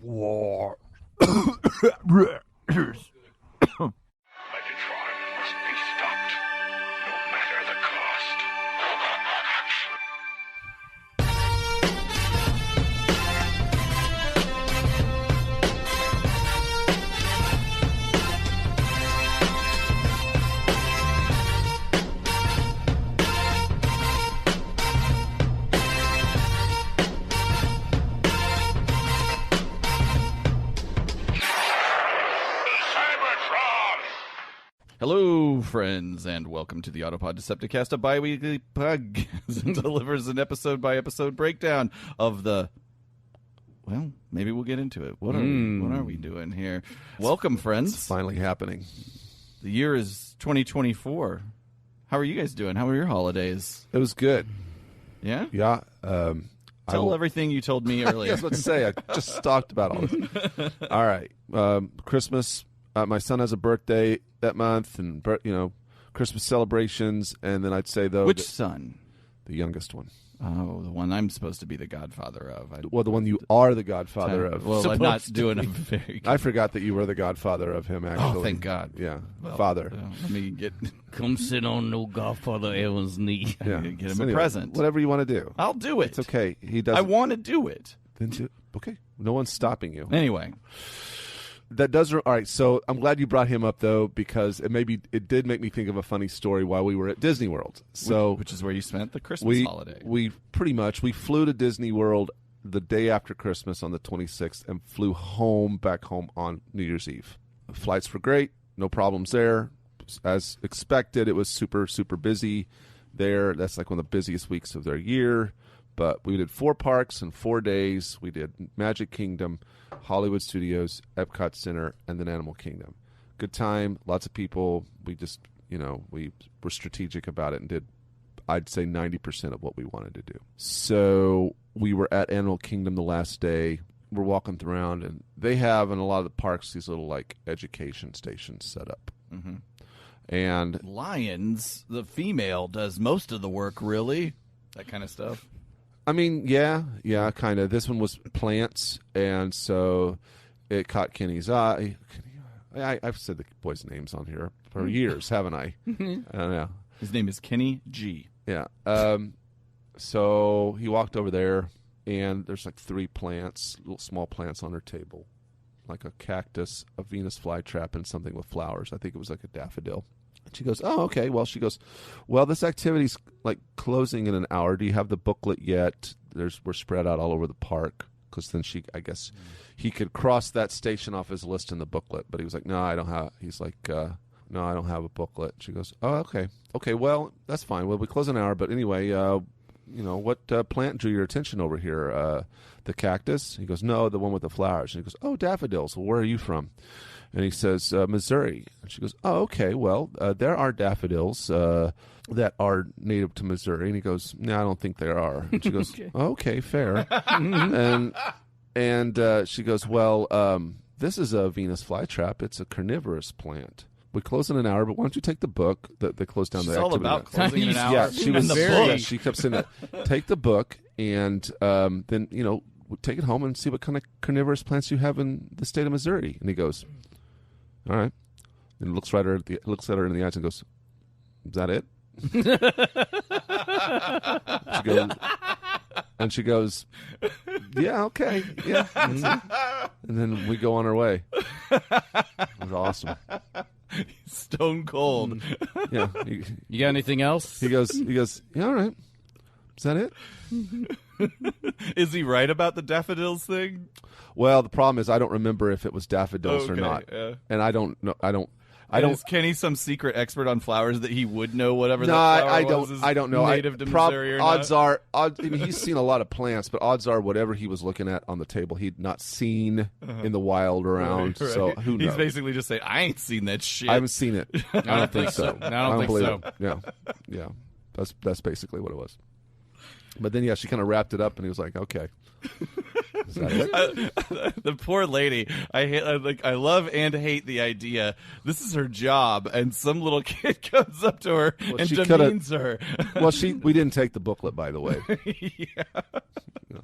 War. Megatron must be stopped, no matter the cost. Hello, friends, and welcome to the Autopod Decepticast, a bi-weekly podcast that delivers an episode-by-episode breakdown of the... Well, maybe we'll get into it. What are we doing here? Welcome, friends. It's finally happening. The year is 2024. How are you guys doing? How were your holidays? It was good. Yeah? Yeah. Tell everything you told me earlier. I was about to say, I just talked about all this. All right. Christmas. My son has a birthday that month, and Christmas celebrations. And then I'd say, though, Which son? The youngest one. Oh, the one I'm supposed to be the godfather of. Well, the one you are the godfather of. Well, I'm not doing a very good... I forgot that you were the godfather of him, actually. Oh, thank God. Yeah, well, father. Let me get... Come sit on no Godfather Evan's knee. Yeah. Get him a present. Whatever you want to do. I'll do it. It's okay. He does. I want to do it. Then do. Okay. No one's stopping you. Anyway. That does. All right. So I'm glad you brought him up, though, because it did make me think of a funny story while we were at Disney World. So, which is where you spent the Christmas holiday. We flew to Disney World the day after Christmas on the 26th and flew back home on New Year's Eve. Flights were great. No problems there. As expected, it was super, super busy there. That's like one of the busiest weeks of their year. But we did 4 parks in 4 days. We did Magic Kingdom, Hollywood Studios, Epcot Center, and then Animal Kingdom. Good time, lots of people. We just, we were strategic about it and did, I'd say, 90% of what we wanted to do. So we were at Animal Kingdom the last day. We're walking around, and they have in a lot of the parks these little like education stations set up. Mm-hmm. And Lions, the female, does most of the work, really. That kind of stuff. I mean, yeah, kind of. This one was plants, and so it caught Kenny's eye. I've said the boys' names on here for years, haven't I? I don't know. His name is Kenny G. Yeah. So he walked over there, and there's like 3 plants, little small plants on her table, like a cactus, a Venus flytrap, and something with flowers. I think it was like a daffodil. She goes, oh, okay. Well, she goes, well, this activity's like closing in an hour. Do you have the booklet yet? We're spread out all over the park. Because then he could cross that station off his list in the booklet. But he was like, no, I don't have. He's like, no, I don't have a booklet. She goes, oh, okay. Okay, well, that's fine. Well, we close in an hour. But anyway, what plant drew your attention over here? The cactus? He goes, no, the one with the flowers. And he goes, oh, daffodils. Well, where are you from? And he says, Missouri. And she goes, oh, okay, well, there are daffodils that are native to Missouri. And he goes, no, I don't think there are. And she goes, okay, fair. and she goes, well, this is a Venus flytrap. It's a carnivorous plant. We close in an hour, but why don't you take the book that they closed down the activity? It's all about closing in an hour. Yeah, she was very. Yeah, she kept saying that. Take the book and then take it home and see what kind of carnivorous plants you have in the state of Missouri. And he goes, all right. And looks at her in the eyes and goes, is that it? She goes, yeah, okay, yeah. And then we go on our way. It was awesome. Stone cold. Yeah. You got anything else? He goes, yeah, all right. Is that it? Is he right about the daffodils thing? Well, the problem is I don't remember if it was daffodils or not. Yeah. And I don't know. Is Kenny some secret expert on flowers that he would know whatever no, that flower I was? don't. I don't know. Native to Missouri or odds not? I mean, he's seen a lot of plants, but odds are whatever he was looking at on the table, he'd not seen in the wild around. Right. So who knows? He's basically just saying, "I ain't seen that shit." I haven't seen it. I don't think so. I don't think believe so. It. Yeah. That's basically what it was. But then, yeah, she kind of wrapped it up, and he was like, "Okay." Is that it? The poor lady. I love and hate the idea. This is her job, and some little kid comes up to her and she demeans her. Well, we didn't take the booklet, by the way.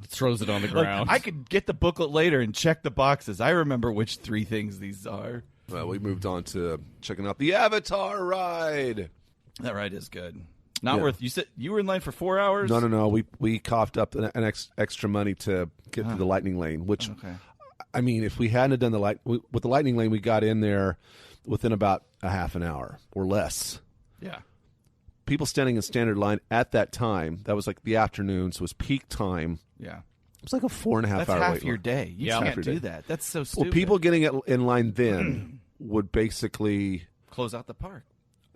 Throws it on the Like, ground. I could get the booklet later and check the boxes. I remember which 3 things these are. Well, we moved on to checking out the Avatar ride. That ride is good. Not Yeah. worth. You said you were in line for 4 hours. No. We coughed up an extra money to get through the lightning lane. Which, Okay. I mean, if we hadn't done with the lightning lane, we got in there within about a half an hour or less. Yeah. People standing in standard line at that time. That was like the afternoon, so it was peak time. Yeah. It was like a 4.5 That's hour half wait your line. day. You Yeah. Half can't your do day. that. That's so stupid. Well, people getting in line then would basically. close out the park.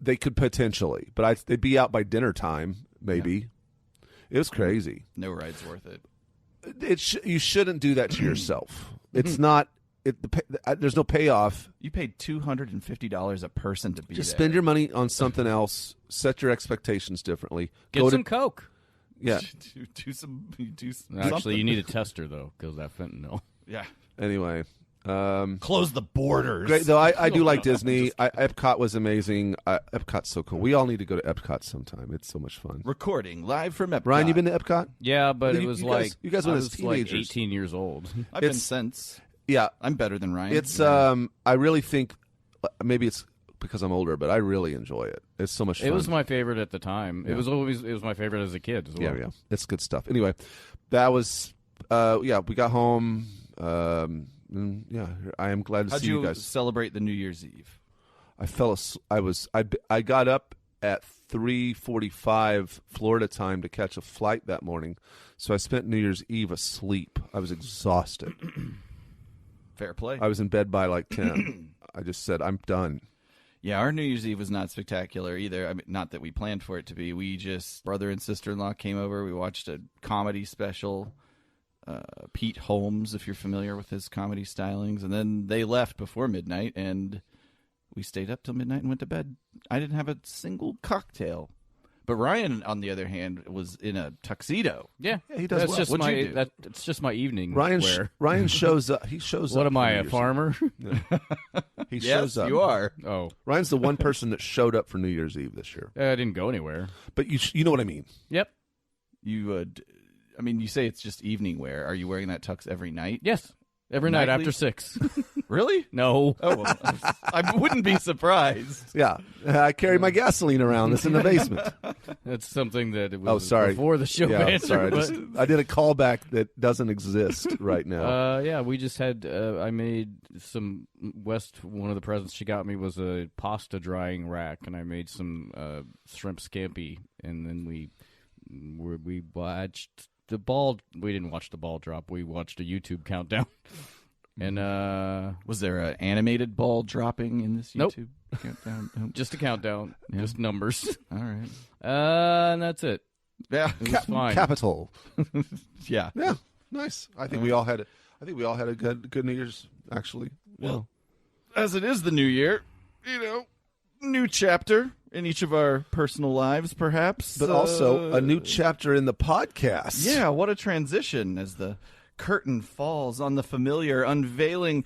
They could potentially, but they'd be out by dinner time, maybe. It was crazy. No ride's worth it. You shouldn't do that to yourself. It's not. There's no payoff. You paid $250 a person to be Just there. spend your money on something else. Set your expectations differently. Get some Coke. Yeah. do some. Do Actually, something. you need a tester, though, because that fentanyl. Yeah. Anyway. Close the borders. Great though. I do like Disney. Epcot was amazing. Epcot's so cool. We all need to go to Epcot sometime. It's so much fun. Recording live from Epcot. Ryan, you been to Epcot? Yeah, but You- it was you guys- like you guys I went as was like teenagers. 18 years old. I've been It's- since. Yeah. I'm better than Ryan. It's I really think maybe it's because I'm older, but I really enjoy it. It's so much fun. It was my favorite at the time. It was my favorite as a kid as well. Yeah. It's good stuff. Anyway, that was we got home. I am glad to How'd see you you guys. celebrate the New Year's Eve? I got up at 3:45 Florida time to catch a flight that morning, so I spent New Year's Eve asleep. I was exhausted. Fair play. I was in bed by like 10. I just said, I'm done. Yeah, our New Year's Eve was not spectacular either. I mean, not that we planned for it to be. We just, brother and sister-in-law came over. We watched a comedy special. Pete Holmes, if you're familiar with his comedy stylings. And then they left before midnight, and we stayed up till midnight and went to bed. I didn't have a single cocktail. But Ryan, on the other hand, was in a tuxedo. Yeah, he does That's well. just What'd my you do? It's just my evening Ryan wear. Ryan shows up. He shows up. What am for I, New a Year's farmer? Eve. He Yes, shows up. you are. Oh, Ryan's the one person that showed up for New Year's Eve this year. I didn't go anywhere. But you know what I mean. Yep. You, I mean, you say it's just evening wear. Are you wearing that tux every night? Yes. Every night Nightly? after 6. Really? No. Oh, well, I wouldn't be surprised. Yeah, I carry my gasoline around. It's in the basement. That's something that it was Oh, sorry. before the show Yeah, banter. sorry. but, I did a callback that doesn't exist right now. yeah, we just had. I made some. One of the presents she got me was a pasta drying rack, and I made some shrimp scampi, and then we watched the ball. We didn't watch the ball drop. We watched a YouTube countdown. And Was there an animated ball dropping in this Nope. YouTube countdown? Nope. just a countdown, just numbers. All right. And that's it. Yeah. It was fine. Capital. Yeah. Yeah, nice. I think we all had. I think we all had a good New Year's. Actually, Well, as it is the new year, new chapter in each of our personal lives, perhaps. but also a new chapter in the podcast. Yeah, what a transition as the curtain falls on the familiar, unveiling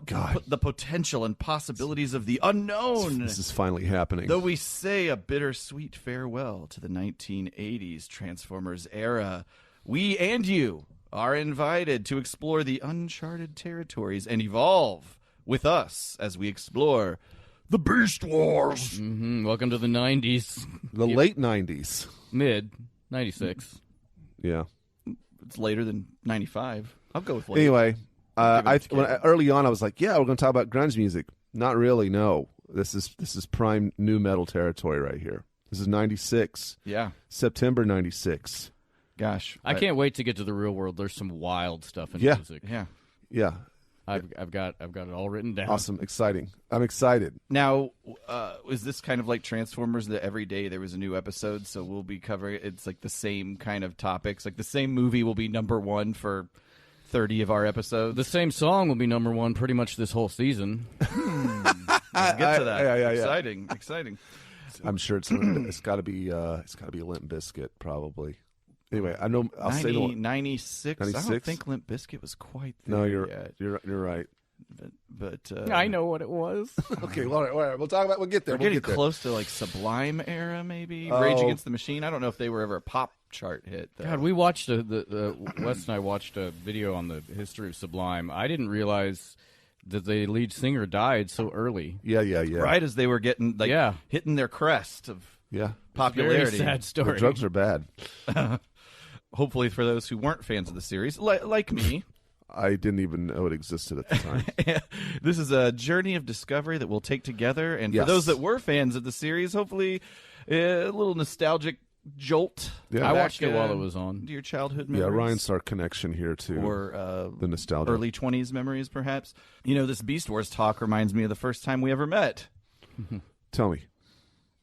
God. the potential and possibilities of the unknown. this is finally happening. Though we say a bittersweet farewell to the 1980s Transformers era, we and you are invited to explore the uncharted territories and evolve with us as we explore the Beast Wars. Welcome to the 90s. The late '90s. Mid 96. Yeah. It's later than 95. I'll go with later. Anyway, early on I was like, "Yeah, we're going to talk about grunge music." Not really. No, this is prime new metal territory right here. This is '96, Yeah. September '96. Gosh. I can't wait to get to the real world. There's some wild stuff in Yeah. music. Yeah. Yeah, I've got it all written down. awesome, exciting. I'm excited. Now, is this kind of like Transformers that every day there was a new episode, so we'll be covering it's like the same kind of topics, like the same movie will be number one for 30 of our episodes? The same song will be number one pretty much this whole season. We'll get to that. Yeah. Exciting. I'm sure it's got to be Limp Bizkit probably. Anyway, I know I'll say no. 96. I don't 96? think Limp Bizkit was quite there No, yet. you're right. But I know what it was. Okay, well, all right. We'll talk about. We'll get there. we're getting close to like Sublime era, maybe. Rage Against the Machine. I don't know if they were ever a pop chart hit. Though. God, we watched Wes and I watched a video on the history of Sublime. I didn't realize that the lead singer died so early. Yeah. Right as they were getting hitting their crest of popularity. Very sad story. The drugs are bad. Hopefully, for those who weren't fans of the series, like me. I didn't even know it existed at the time. This is a journey of discovery that we'll take together. And for those that were fans of the series, hopefully a little nostalgic jolt. Yeah. I watched it while it was on. To your childhood memories. Yeah, Ryan's our connection here to or the nostalgia. Early 20s memories, perhaps. You know, this Beast Wars talk reminds me of the first time we ever met. Tell me.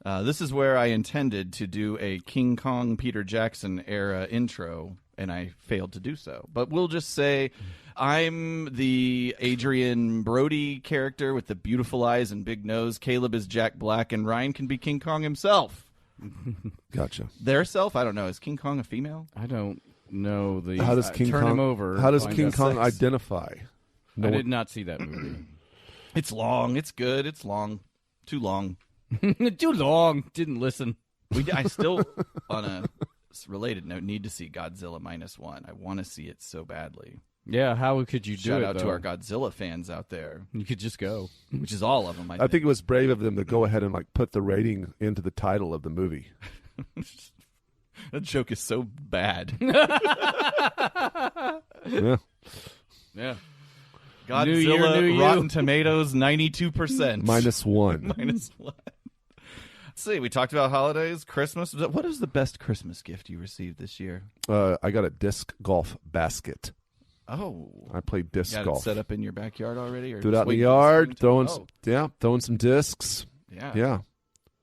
This is where I intended to do a King Kong Peter Jackson era intro, and I failed to do so. But we'll just say I'm the Adrian Brody character with the beautiful eyes and big nose. Caleb is Jack Black, and Ryan can be King Kong himself. Gotcha. Their self? I don't know. Is King Kong a female? I don't know. How does King turn Kong, him over? How does find King out Kong sex. identify? I did not see that movie. It's long. It's good. It's long. Too long. Too long. Didn't listen. I still, on a related note, need to see Godzilla -1. I want to see it so badly. Yeah, how could you do Shout it, out to though? our Godzilla fans out there, You could just go. which is all of them. I think it was brave of them to go ahead and like put the rating into the title of the movie. That joke is so bad. Yeah. Yeah. Godzilla, New year, new you. Rotten Tomatoes, 92%. -1. -1. Let's see. We talked about holidays, Christmas. What is the best Christmas gift you received this year? I got a disc golf basket. Oh, I played disc got golf. it set up in your backyard already, or Threw it just out in the waiting for yard, spring to- throwing some discs. Yeah, Yeah.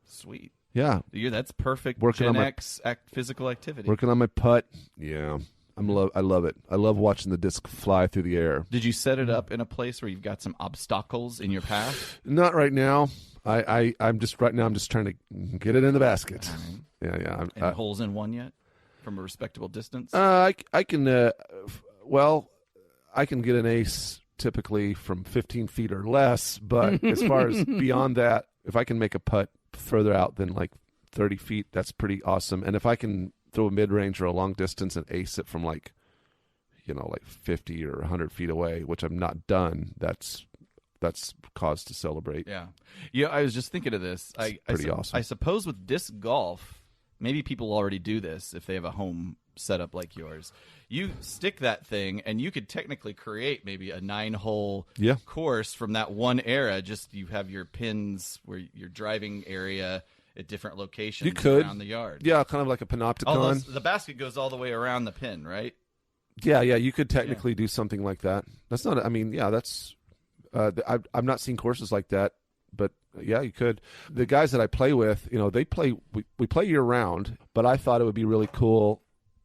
sweet. Yeah. That's perfect. Working Gen on my- X physical activity. Working on my putt. Yeah. I love it. I love watching the disc fly through the air. Did you set it up in a place where you've got some obstacles in your path? Not right now. I'm just trying to get it in the basket. Yeah. Any holes in one yet? From a respectable distance? I can. I can get an ace typically from 15 feet or less, but as far as beyond that, if I can make a putt further out than like 30 feet, that's pretty awesome. And if I can throw a mid-range or a long distance and ace it from like 50 or 100 feet away, which I'm not done, that's cause to celebrate. Yeah. I was just thinking of this. Pretty awesome. I suppose with disc golf, maybe people already do this if they have a home setup like yours. You stick that thing, and you could technically create maybe a 9-hole course from that one era. Just you have your pins where your driving area at different locations You could. around the yard. Yeah, kind of like a panopticon. The basket goes all the way around the pin, right? Yeah, you could technically do something like that. That's not. I mean, yeah, that's. I've not seen courses like that, but yeah, you could. The guys that I play with, they play. We play year round, but I thought it would be really cool.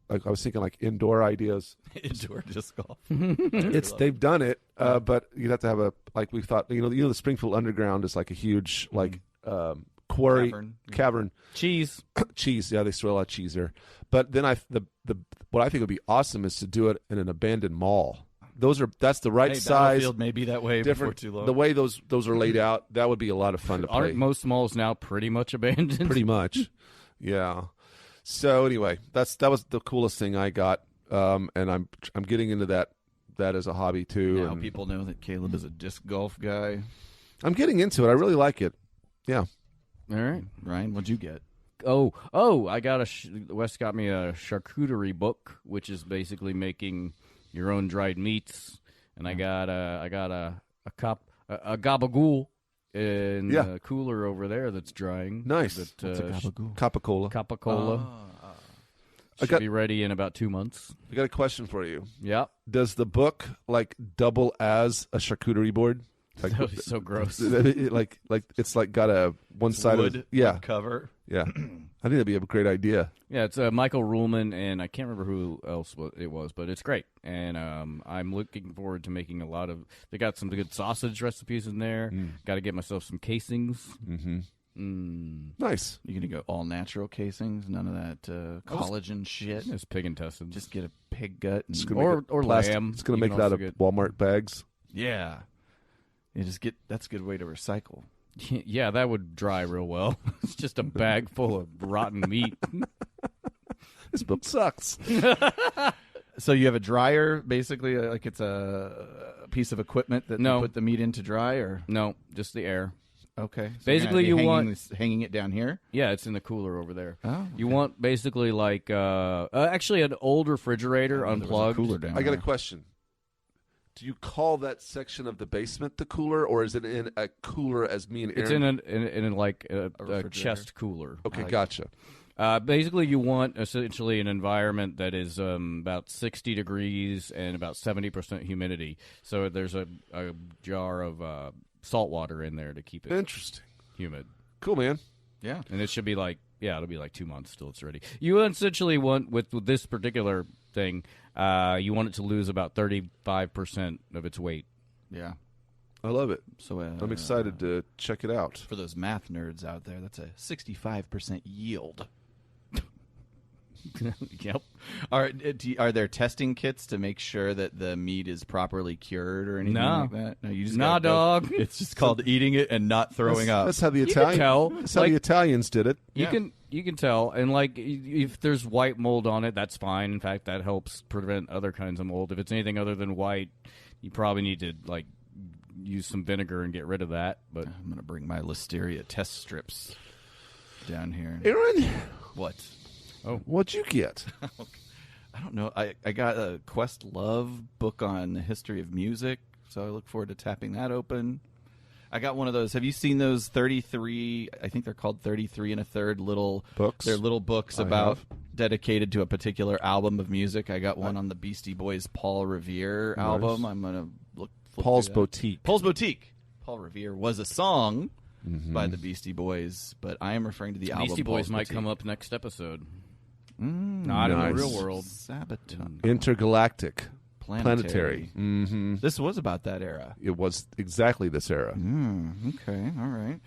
Like I was thinking, like indoor ideas. Indoor disc golf. They've done it, but you'd have to have a we thought. The Springfield Underground is like a huge quarry cavern. Cheese. Yeah, they throw a lot of cheese there. But then what I think would be awesome is to do it in an abandoned mall. That's the right size. Battlefield may be that way before too long. The way those are laid out, that would be a lot of fun to play. Aren't most malls now pretty much abandoned? Pretty much, yeah. So anyway, that was the coolest thing I got, and I'm getting into that as a hobby too. Now people know that Caleb is a disc golf guy. I'm getting into it. I really like it. Yeah. All right, Ryan, what'd you get? Oh! I got Wes got me a charcuterie book, which is basically making your own dried meats, and I got a gabagool in the cooler over there that's drying. Nice. What's a gabagool? Capicola. Capicola. Should be ready in about 2 months. I got a question for you. Yep. Does the book double as a charcuterie board? That would be so gross. Like it's got a one side wood of cover. Yeah. I think that'd be a great idea. Yeah, it's Michael Ruhlman, and I can't remember who else it was, but it's great. And I'm looking forward to making a lot of. They got some good sausage recipes in there. Got to get myself some casings. Mm-hmm. Nice. You're going to go all natural casings, none of that collagen shit. It's pig intestines. Just get a pig gut. And, It's gonna make or plastic. lamb. It's going You to can make it out also of get- Walmart bags. yeah. You just get, that's a good way to recycle. Yeah, that would dry real well. It's just a bag full of rotten meat. This book sucks. So you have a dryer, basically, like it's a piece of equipment that No. you put the meat into dry, or No, just the air. okay. So Basically, you're you gonna be want- hanging it down here. Yeah, it's in the cooler over there. Oh, You want basically like actually an old refrigerator unplugged. Cooler down. I got a there. question. Do you call that section of the basement the cooler, or is it in a cooler as me and Aaron? It's in like a refrigerator. chest cooler. Okay, gotcha. Basically, you want essentially an environment that is about 60 degrees and about 70% humidity. So there's a jar of salt water in there to keep it Interesting. humid. Cool, man. Yeah. And it should be like, it'll be like 2 months till it's ready. You essentially want, with this particular thing, you want it to lose about 35% of its weight. Yeah. I love it. So I'm excited to check it out. For those math nerds out there, that's a 65% yield. Yep. Are there testing kits to make sure that the meat is properly cured or anything No. like that? No, you just Nah, gotta go- dog. It's just called eating it and not throwing up. That's how the You can Italian. tell. That's how Like- the Italians did it. You Yeah. can tell, and like if there's white mold on it, that's fine. In fact, that helps prevent other kinds of mold. If it's anything other than white, you probably need to like use some vinegar and get rid of that. But I'm gonna bring my listeria test strips down here. Aaron, What? what'd you get? I don't know. I got a Questlove book on the history of music, so I look forward to tapping that open. I got one of those. Have you seen those 33? I think they're called 33 and a third little Books? They're little books I about have. dedicated to a particular album of music. I got one on the Beastie Boys Paul Revere Nice. album. I'm gonna flip Paul's through that. Boutique. Paul's Boutique. Paul Revere was a song by the Beastie Boys, but I am referring to the album. Beastie Boys Paul's might Boutique. come up next episode. Not in the nice. real world. Sabaton. Intergalactic. Planetary. Mm-hmm. This was about that era. It was exactly this era. Okay, all right.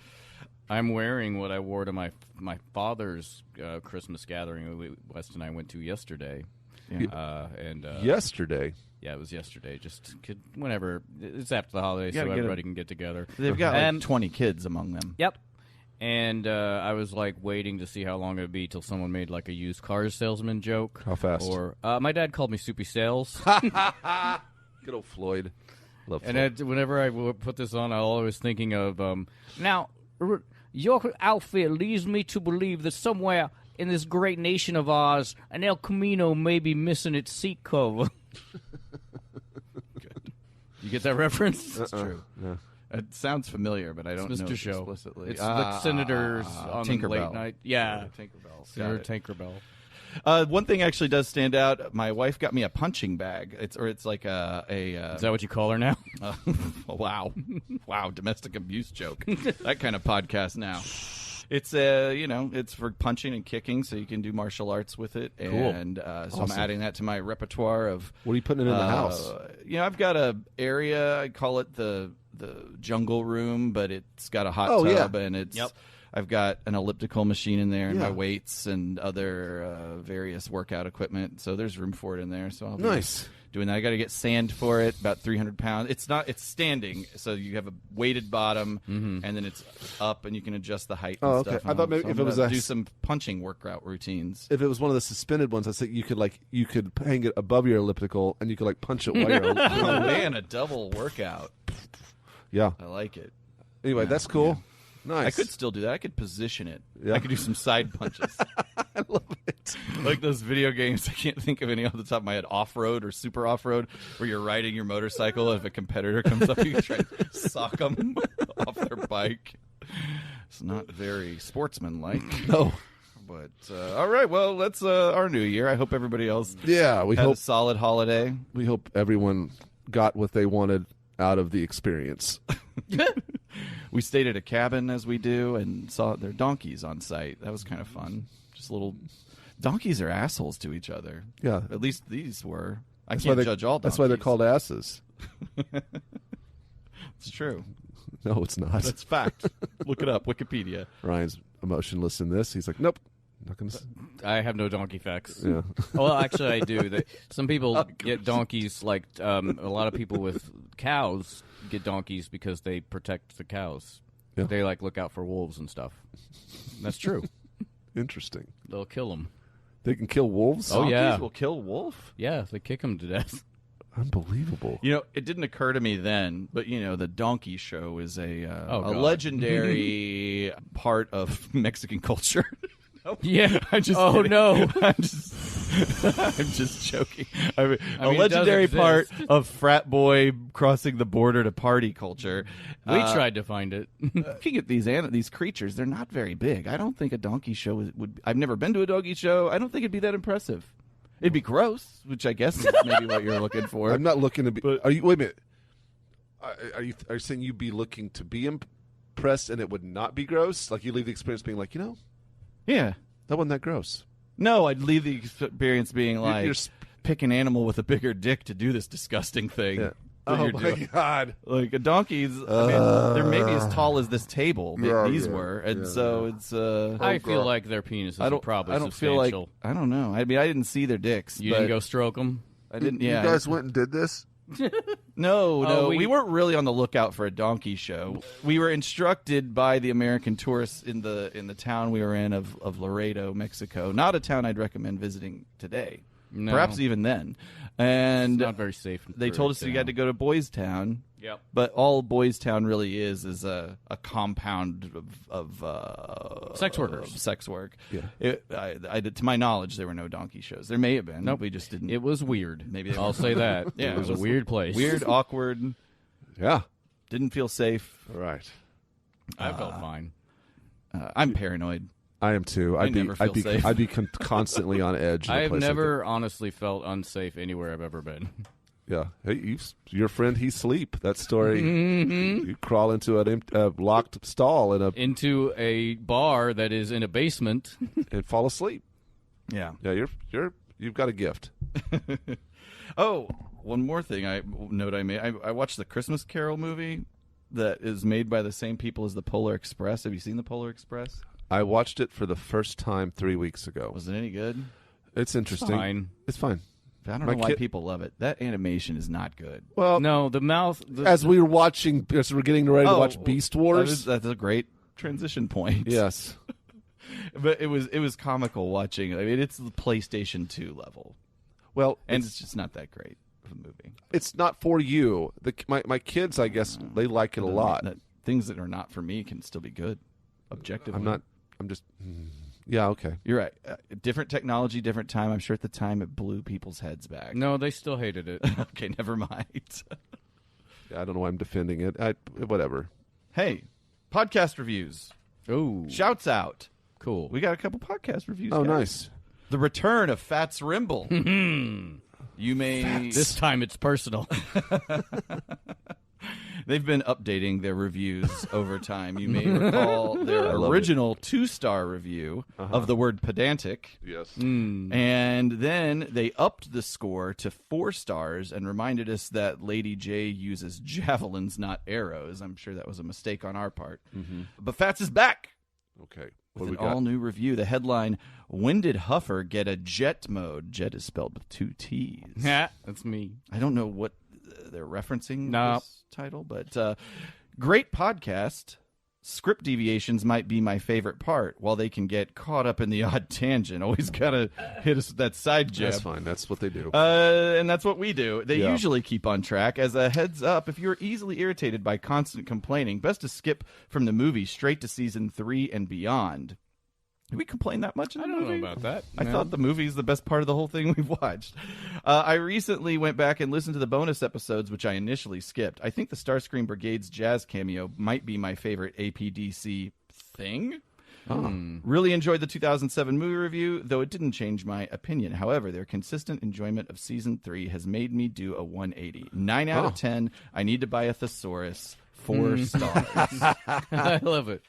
I'm wearing what I wore to my father's Christmas gathering West and I went to yesterday. Yeah. Yesterday. Yeah, it was yesterday. Whenever it's after the holidays, You so gotta get everybody can get together. They've got like 20 kids among them. Yep. And I was like waiting to see how long it would be till someone made like a used car salesman joke. How fast? Or my dad called me Soupy Sales. Good old Floyd. Love Floyd. And whenever I would put this on, I was always thinking of now. Your outfit leads me to believe that somewhere in this great nation of ours, an El Camino may be missing its seat cover. Good. You get that reference? That's true. Yeah. It sounds familiar, but I don't It's know Mr. it Show. explicitly. It's the senators on Tinkerbell. late night. Yeah. Tinkerbell. Senator Tinkerbell. One thing actually does stand out. My wife got me a punching bag. It's like a Is that what you call her now? wow, domestic abuse joke. That kind of podcast now. It's it's for punching and kicking, so you can do martial arts with it. Cool. And so I'm Awesome. adding that to my repertoire of. What are you putting it in the house? I've got a area. I call it the jungle room, but it's got a hot Oh, tub, yeah. and it's. Yep. I've got an elliptical machine in there, and Yeah. my weights and other various workout equipment. So there's room for it in there. So I'll be Nice. doing that. I got to get sand for it, about 300 pounds. It's standing, so you have a weighted bottom, and then it's up, and you can adjust the height. And Oh, okay. stuff. I thought maybe So if I'm it was gonna a do s- some punching workout routines. If it was one of the suspended ones, I think you could hang it above your elliptical and you could like punch it while you're. Oh man, a double workout. Yeah. I like it. Anyway, Yeah, that's cool. yeah. Nice. I could still do that. I could position it. Yeah. I could do some side punches. I love it. Like those video games. I can't think of any off the top of my head. Off-road or super off-road, where you're riding your motorcycle. If a competitor comes up, you can try and sock them off their bike. It's not very sportsmanlike. No. But all right, well, that's our new year. I hope everybody else Yeah, we had a hope solid holiday. everyone got what they wanted out of the experience. We stayed at a cabin, as we do, and saw their donkeys on site. That was kind of fun. Just little donkeys are assholes to each other. Yeah. At least these were. I That's can't why judge all donkeys. That's why they're called asses. It's true. No, it's not. That's fact. Look it up, Wikipedia. Ryan's emotionless in this. He's like, nope, not going to. I have no donkey facts. Yeah. Well, actually, I do. Some people get donkeys, like a lot of people with cows get donkeys because they protect the cows. Yeah. They look out for wolves and stuff. That's true. Interesting. They'll kill them. They can kill wolves? Oh, yeah. Donkeys will kill wolf? Yeah, they kick them to death. Unbelievable. It didn't occur to me then, but the Donkey Show is a God. legendary part of Mexican culture. Yeah. I'm just Oh, kidding. no. I'm just joking. I mean, I mean, a legendary it does part exist. of frat boy crossing the border to party culture. We tried to find it. Looking at these creatures, they're not very big. I don't think a donkey show would. I've never been to a donkey show. I don't think it'd be that impressive. It'd be gross, which I guess is maybe what you're looking for. I'm not looking to be. Are you? Wait a minute. Are you saying you'd be looking to be impressed and it would not be gross? Like you leave the experience being like, Yeah. that wasn't that gross. No, I'd leave the experience being like, you're pick an animal with a bigger dick to do this disgusting thing. Yeah. that Oh you're my doing. God. Like a donkey's, I mean, they're maybe as tall as this table. These were, and so it's. I feel like their penises are probably I don't feel like. substantial. I don't know. I mean, I didn't see their dicks. You but didn't go stroke them? I didn't. Yeah. You guys went and did this? No, we- we weren't really on the lookout for a donkey show. We were instructed by the American tourists in the town we were in of Laredo, Mexico. Not a town I'd recommend visiting today. No. Perhaps even then. And It's not very safe. they told us we had to go to Boys Town. Yep. But all Boys Town really is a compound of Sex workers. Sex work. Yeah. To my knowledge, there were no donkey shows. There may have been. Nope. We just didn't. It was weird. Maybe they I'll weren't. say that. Yeah, it was it a was weird place. Weird, awkward. Yeah. Didn't feel safe. All right. I felt fine. I'm paranoid. I am too. I never feel safe. I'd be constantly on edge. in a I have place like never honestly felt unsafe anywhere I've ever been. that. Yeah. Hey, your friend, he sleep. That story. You crawl into a locked stall Into a bar that is in a basement. and fall asleep. Yeah. Yeah. You've got a gift. Oh, one more thing I made. I watched the Christmas Carol movie that is made by the same people as the Polar Express. Have you seen the Polar Express? I watched it for the first time 3 weeks ago. Was it any good? It's interesting. Fine. It's fine. I don't My know why kid- people love it. That animation is not good. Well, No, the mouth. as we were getting ready to watch Beast Wars. That's a great transition point. Yes. But it was comical watching. I mean, it's the PlayStation 2 level. Well, And it's just not that great of a movie. it's not for you. My kids, I guess, they like it a lot. Things that are not for me can still be good, objectively. I'm just. Yeah. Okay. You're right. Different technology, different time. I'm sure at the time it blew people's heads back. No, they still hated it. Okay, never mind. Yeah, I don't know why I'm defending it. Whatever. Hey, podcast reviews. Ooh, Shouts out. cool. We got a couple podcast reviews. Oh, guys. nice. The return of Fats Rimble. You may. This time it's personal. They've been updating their reviews over time. You may recall their original 2-star review of the word pedantic. Yes. And then they upped the score to 4 stars and reminded us that Lady J uses javelins, not arrows. I'm sure that was a mistake on our part. But Fats is back Okay. with What do an we got? all-new review. The headline, when did Huffer get a jet mode? Jet is spelled with 2 T's. Yeah, that's me. I don't know what they're referencing No. this title, but great podcast. Script deviations might be my favorite part. While they can get caught up in the odd tangent, always gotta hit us with that side jab. That's fine. That's what they do. And that's what we do. They Yeah. usually keep on track. As a heads up, if you're easily irritated by constant complaining, best to skip from the movie straight to season 3 and beyond. Did we complain that much in the I don't movie? know about that. I No. thought the movie's the best part of the whole thing we've watched. I recently went back and listened to the bonus episodes, which I initially skipped. I think the Starscream Brigade's jazz cameo might be my favorite APDC thing. Really enjoyed the 2007 movie review, though it didn't change my opinion. However, their consistent enjoyment of Season 3 has made me do a 180. 9 out of 10. I need to buy a thesaurus. 4 stars. I love it.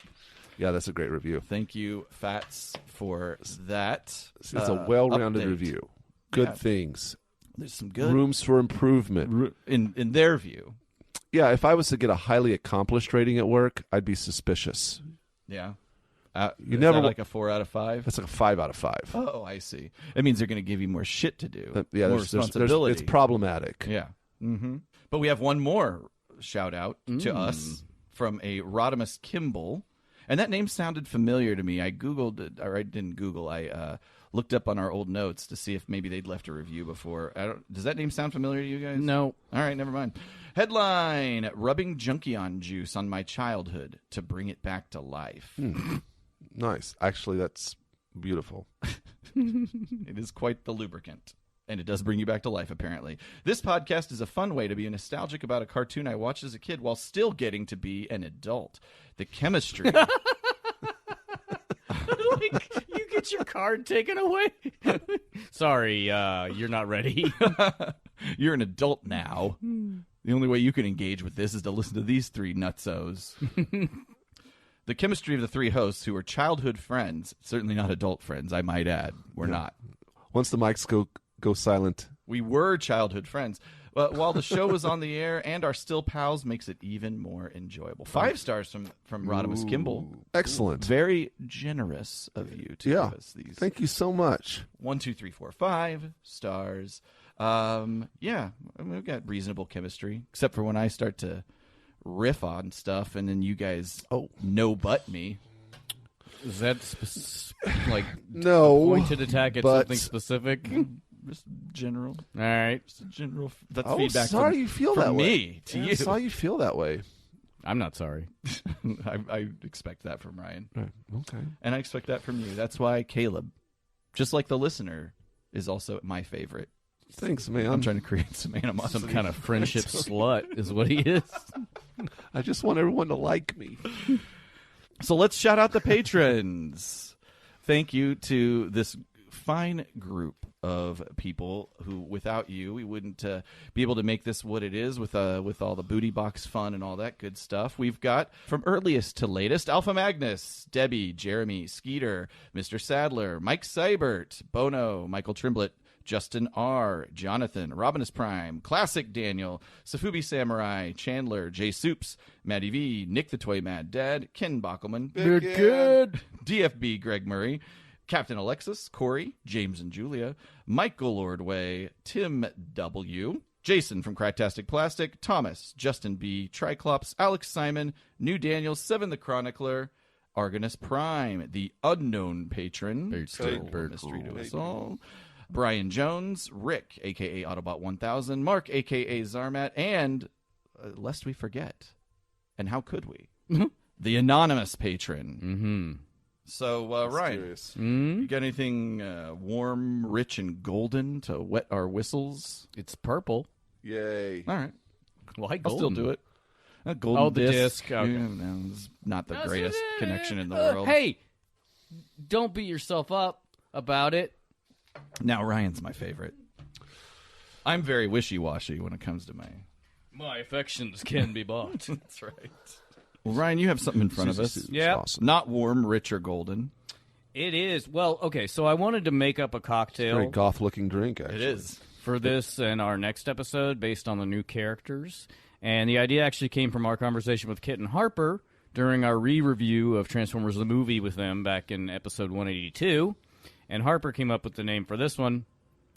Yeah, that's a great review. Thank you, Fats, for that. It's a well-rounded update. review. Good Yeah. things. There's some good Rooms for improvement. in their view. Yeah, if I was to get a highly accomplished rating at work, I'd be suspicious. Yeah. You is never that like a 4 out of 5? That's like a 5 out of 5. Oh, I see. It means they're going to give you more shit to do. Yeah, more there's responsibility. it's problematic. Yeah. Mm-hmm. But we have one more shout out to us from a Rodimus Kimball. And that name sounded familiar to me. I Googled it, or I didn't Google. I looked up on our old notes to see if maybe they'd left a review before. Does that name sound familiar to you guys? No. All right, never mind. Headline, rubbing Junkion juice on my childhood to bring it back to life. Nice. Actually, that's beautiful. It is quite the lubricant. And it does bring you back to life, apparently. This podcast is a fun way to be nostalgic about a cartoon I watched as a kid while still getting to be an adult. The chemistry. Like, you get your card taken away. Sorry, you're not ready. You're an adult now. The only way you can engage with this is to listen to these three nutsos. The chemistry of the three hosts, who are childhood friends, certainly not adult friends, I might add. We're not. Once the mics go silent. We were childhood friends. But while the show was on the air and are still pals, makes it even more enjoyable. 5 stars from Rodimus Kimball. Excellent. Very generous of you to give us these. Thank you so much. 1, 2, 3, 4, 5 stars. Yeah, I mean, we've got reasonable chemistry, except for when I start to riff on stuff, and then you guys no but me. Is that like no pointed attack at something specific? Just general. All right. Just general. That's Oh, feedback. sorry you feel that way. Me to you. I saw you feel that way. I'm not sorry. I expect that from Ryan, Right. Okay. and I expect that from you. That's why Caleb, just like the listener, is also my favorite. Thanks, man. I'm trying to create some animosity. Some kind of friendship slut is what he is. I just want everyone to like me. So let's shout out the patrons. Thank you to this fine group of people who, without you, we wouldn't be able to make this what it is with all the booty box fun and all that good stuff. We've got, from earliest to latest, Alpha Magnus, Debbie, Jeremy, Skeeter, Mr. Sadler, Mike Seibert, Bono, Michael Trimblett, Justin R., Jonathan, Robinus Prime, Classic Daniel, Safubi Samurai, Chandler, Jay Soups, Maddie V, Nick the Toy Mad Dad, Ken Bockelman, Good. DFB Greg Murray, Captain Alexis, Corey, James and Julia, Michael Ordway, Tim W., Jason from Cracktastic Plastic, Thomas, Justin B., Triclops, Alex Simon, New Daniel, Seven the Chronicler, Argonus Prime, the unknown patron, still a mystery to us all, Brian Jones, Rick, a.k.a. Autobot 1000, Mark, a.k.a. Zarmat, and, lest we forget, and how could we, the anonymous patron. Mm-hmm. So, Ryan, you got anything warm, rich, and golden to wet our whistles? It's purple. Yay. All right. Why I'll still do it. A golden Oh, the disc. Okay. Yeah, no, it's not the greatest connection in the world. Hey, don't beat yourself up about it. Now, Ryan's my favorite. I'm very wishy-washy when it comes to My affections can be bought. That's right. Well, Ryan, you have something in front of us. Yeah. Awesome. Not warm, rich, or golden. It is. Well, okay, so I wanted to make up a cocktail. Very goth-looking drink, actually. It is. For this and our next episode based on the new characters. And the idea actually came from our conversation with Kit and Harper during our re-review of Transformers the movie with them back in episode 182. And Harper came up with the name for this one,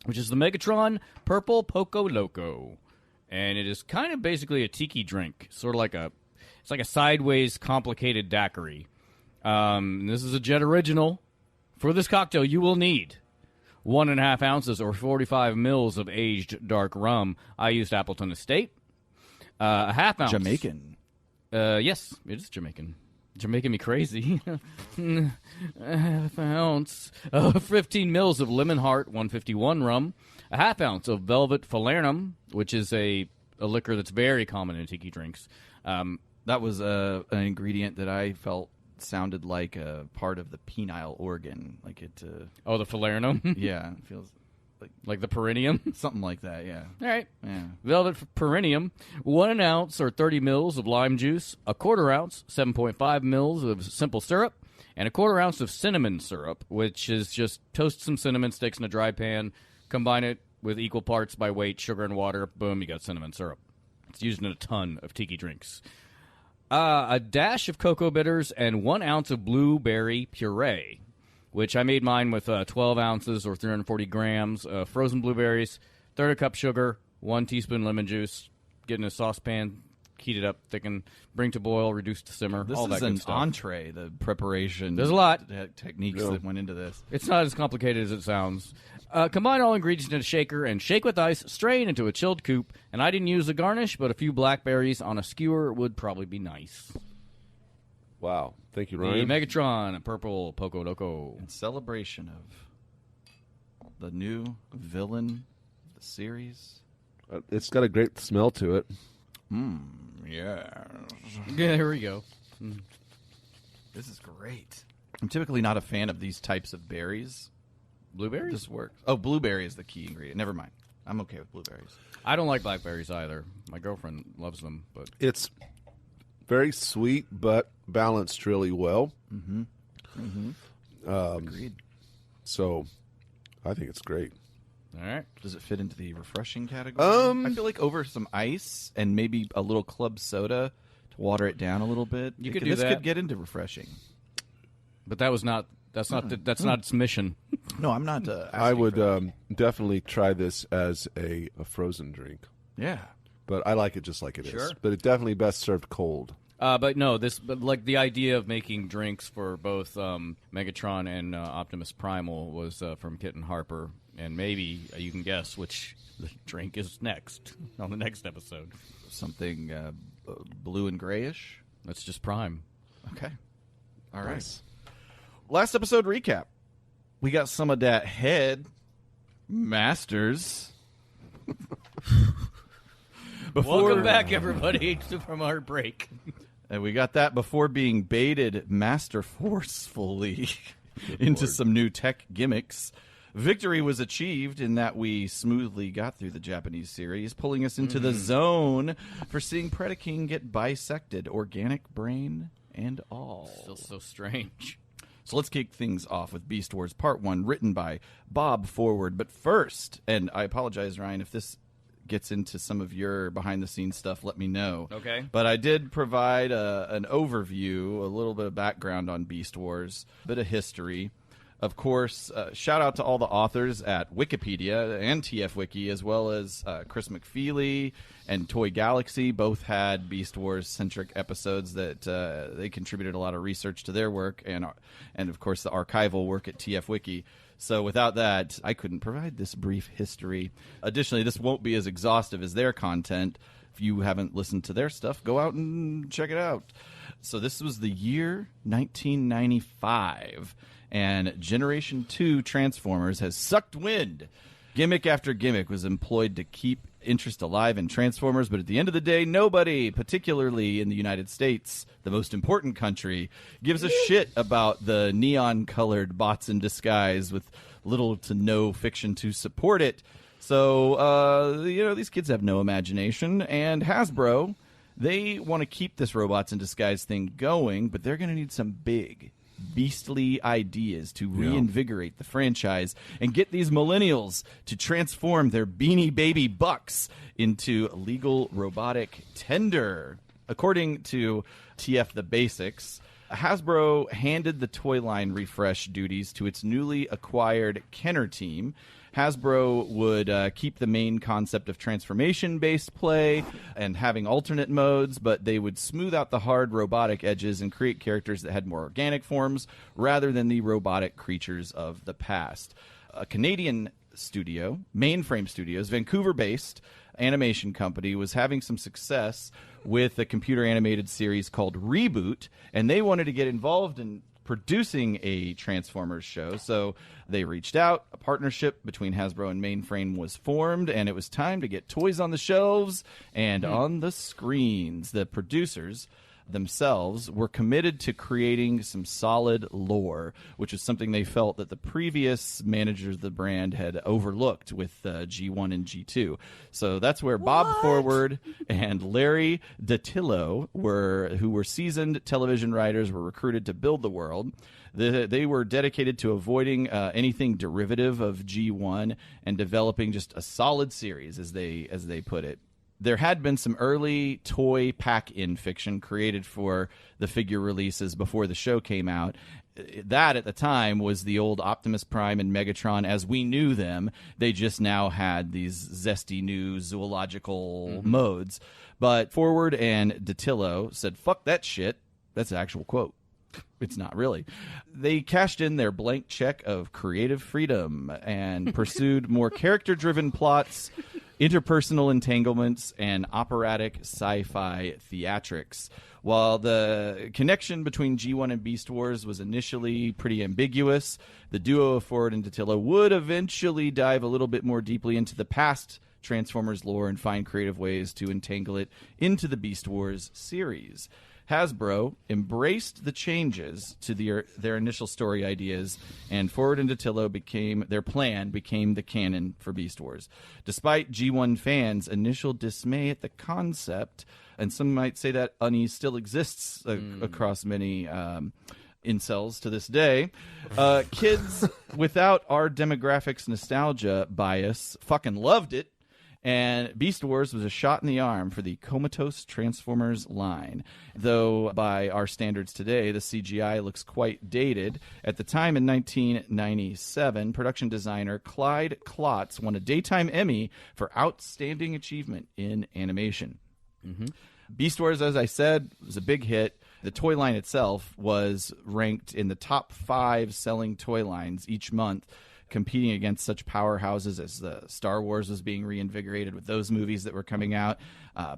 which is the Megatron Purple Poco Loco. And it is kind of basically a tiki drink, sort of like it's like a sideways complicated daiquiri. This is a Jet Original. For this cocktail, you will need 1.5 ounces or 45 mils of aged dark rum. I used Appleton Estate. A half ounce. Jamaican. Yes, it is Jamaican. Jamaican me crazy. Half ounce. 15 mils of Lemon Heart 151 rum. A half ounce of Velvet Falernum, which is a liquor that's very common in tiki drinks. That was an ingredient that I felt sounded like a part of the penile organ. Like it. Oh, the Falernum? Yeah, it feels Like the perineum? something like that. Yeah. All right. Yeah. Velvet perineum, 1 ounce or 30 mils of lime juice, a 1/4 ounce, 7.5 mils of simple syrup, and a 1/4 ounce of cinnamon syrup, which is just toast some cinnamon sticks in a dry pan, combine it with equal parts by weight, sugar and water, boom, you got cinnamon syrup. It's used in a ton of tiki drinks. A dash of cocoa bitters and 1 ounce of blueberry puree, which I made mine with 12 ounces or 340 grams of frozen blueberries, third a cup sugar, 1 teaspoon lemon juice, get in a saucepan, heat it up, thicken, bring to boil, reduce to simmer, This all is that good an stuff. entree, the preparation. There's a lot. Techniques that went into this. It's not as complicated as it sounds. Combine all ingredients in a shaker and shake with ice, strain into a chilled coupe. And I didn't use a garnish, but a few blackberries on a skewer would probably be nice. Wow. Thank you, The Ryan. Megatron, a purple Poco Loco. In celebration of the new villain of the series. It's got a great smell to it. Yeah. Yeah, here we go. This is great. I'm typically not a fan of these types of berries. Blueberries? This works. Oh, blueberry is the key ingredient. Never mind. I'm okay with blueberries. I don't like blackberries either. My girlfriend loves them, but It's very sweet, but balanced really well. Agreed. So I think it's great. all right. Does it fit into the refreshing category? I feel like over some ice and maybe a little club soda to water it down a little bit. You could do this that. could get into refreshing. But that was not. That's not. That's not its mission. No, I'm not. I would for that. definitely try this as a frozen drink. Yeah. But I like it just like it is. Sure. But it definitely best served cold. But no, but like the idea of making drinks for both Megatron and Optimus Primal was from Kitten Harper, and maybe you can guess which the drink is next on the next episode. Something blue and grayish. That's just Prime. Okay. All right. Nice. Last episode recap. We got some of that head masters. Welcome back, everybody, from our break. And we got that before being baited master forcefully into some new tech gimmicks. Victory was achieved in that we smoothly got through the Japanese series, pulling us into the zone for seeing Predaking get bisected, organic brain and all. Still so strange. So let's kick things off with Beast Wars Part 1, written by Bob Forward. But first, and I apologize, Ryan, if this gets into some of your behind-the-scenes stuff, let me know. Okay. But I did provide an overview, a little bit of background on Beast Wars, a bit of history. Of course, shout out to all the authors at Wikipedia and TF Wiki, as well as Chris McFeely and Toy Galaxy. Both had Beast Wars-centric episodes that they contributed a lot of research to their work, and of course the archival work at TF Wiki. So without that, I couldn't provide this brief history. Additionally, this won't be as exhaustive as their content. If you haven't listened to their stuff, go out and check it out. So this was the year 1995. And Generation 2 Transformers has sucked wind. Gimmick after gimmick was employed to keep interest alive in Transformers, but at the end of the day, nobody, particularly in the United States, the most important country, gives a shit about the neon-colored bots in disguise with little to no fiction to support it. So, these kids have no imagination, and Hasbro, they want to keep this robots in disguise thing going, but they're going to need some big, beastly ideas to reinvigorate the franchise and get these millennials to transform their Beanie Baby bucks into legal robotic tender. According to TF The Basics, Hasbro handed the toy line refresh duties to its newly acquired Kenner team. Hasbro would keep the main concept of transformation-based play and having alternate modes, but they would smooth out the hard robotic edges and create characters that had more organic forms rather than the robotic creatures of the past. A Canadian studio, Mainframe Studios, Vancouver-based animation company, was having some success with a computer animated series called Reboot, and they wanted to get involved in producing a Transformers show, so they reached out. A partnership between Hasbro and Mainframe was formed, and it was time to get toys on the shelves and on the screens. The producers themselves were committed to creating some solid lore, which is something they felt that the previous managers of the brand had overlooked with G1 and G2. So that's where Bob Forward and Larry DiTillo who were seasoned television writers, were recruited to build the world. They were dedicated to avoiding anything derivative of G1 and developing just a solid series, as they put it. there had been some early toy pack-in fiction created for the figure releases before the show came out. That, at the time, was the old Optimus Prime and Megatron as we knew them. They just now had these zesty new zoological modes. But Forward and DiTillo said, fuck that shit. That's an actual quote. It's not really. They cashed in their blank check of creative freedom and pursued more character-driven plots, interpersonal entanglements, and operatic sci-fi theatrics. While the connection between G1 and Beast Wars was initially pretty ambiguous, the duo of Ford and DiTillo would eventually dive a little bit more deeply into the past Transformers lore and find creative ways to entangle it into the Beast Wars series. Hasbro embraced the changes to their initial story ideas, and Ford and DiTillo became the canon for Beast Wars. Despite G1 fans' initial dismay at the concept, and some might say that unease still exists across many incels to this day, kids without our demographics nostalgia bias fucking loved it. And Beast Wars was a shot in the arm for the Comatose Transformers line. Though by our standards today, the CGI looks quite dated. At the time in 1997, production designer Clyde Klotz won a Daytime Emmy for Outstanding Achievement in Animation. Beast Wars, as I said, was a big hit. The toy line itself was ranked in the top 5 selling toy lines each month, competing against such powerhouses as the Star Wars was being reinvigorated with those movies that were coming out.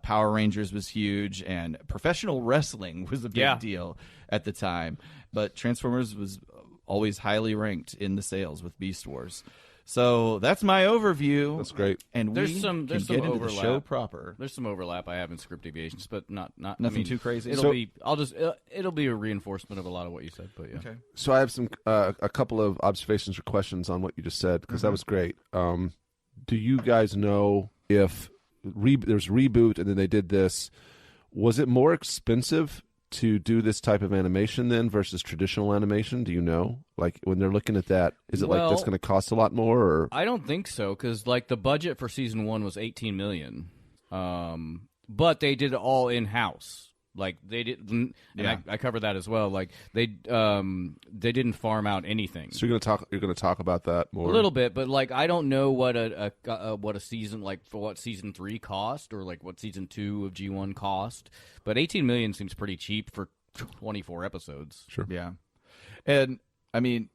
Power Rangers was huge, and professional wrestling was a big deal at the time. But Transformers was always highly ranked in the sales with Beast Wars. So that's my overview. That's great. And There's we some can get into overlap. the show proper. There's some overlap I have in script deviations, but Nothing too crazy. It'll be a reinforcement of a lot of what you said, but yeah. Okay. So I have some a couple of observations or questions on what you just said, because that was great. Do you guys know if there's Reboot and then they did this, was it more expensive to do this type of animation then versus traditional animation? Do you know? Like, when they're looking at that, is it like that's going to cost a lot more? Or I don't think so, because like the budget for season 1 was $18 million, but they did it all in house. Like they didn't, and I covered that as well. Like they didn't farm out anything. So you're going to talk about that more a little bit, but like I don't know what a season, like for what season 3 cost, or like what season 2 of G1 cost. But $18 million seems pretty cheap for 24 episodes. Sure. Yeah, and I mean,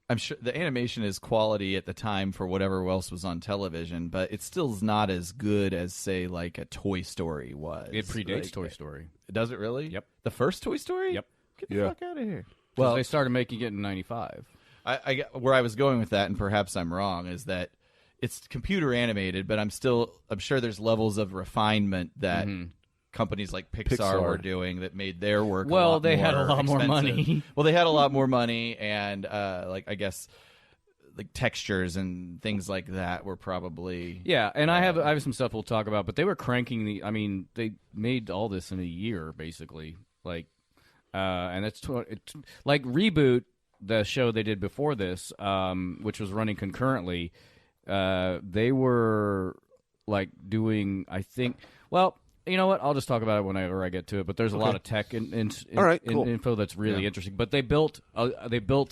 I'm sure the animation is quality at the time for whatever else was on television, but it still is not as good as, say, like a Toy Story was. It predates Toy Story. Does it really? Yep. The first Toy Story? Yep. Get the fuck out of here. Well, they started making it in '95. Where I was going with that, and perhaps I'm wrong, is that it's computer animated, but I'm sure there's levels of refinement that companies like Pixar were doing that made their work they had a lot more money. Well, they had a lot more money, and I guess like textures and things like that were probably and I have some stuff we'll talk about, but they were cranking they made all this in a year basically, like and it's like Reboot, the show they did before this, which was running concurrently. They were like doing, I think, well, you know what? I'll just talk about it whenever I get to it. But there's a lot of tech info that's really interesting. But they built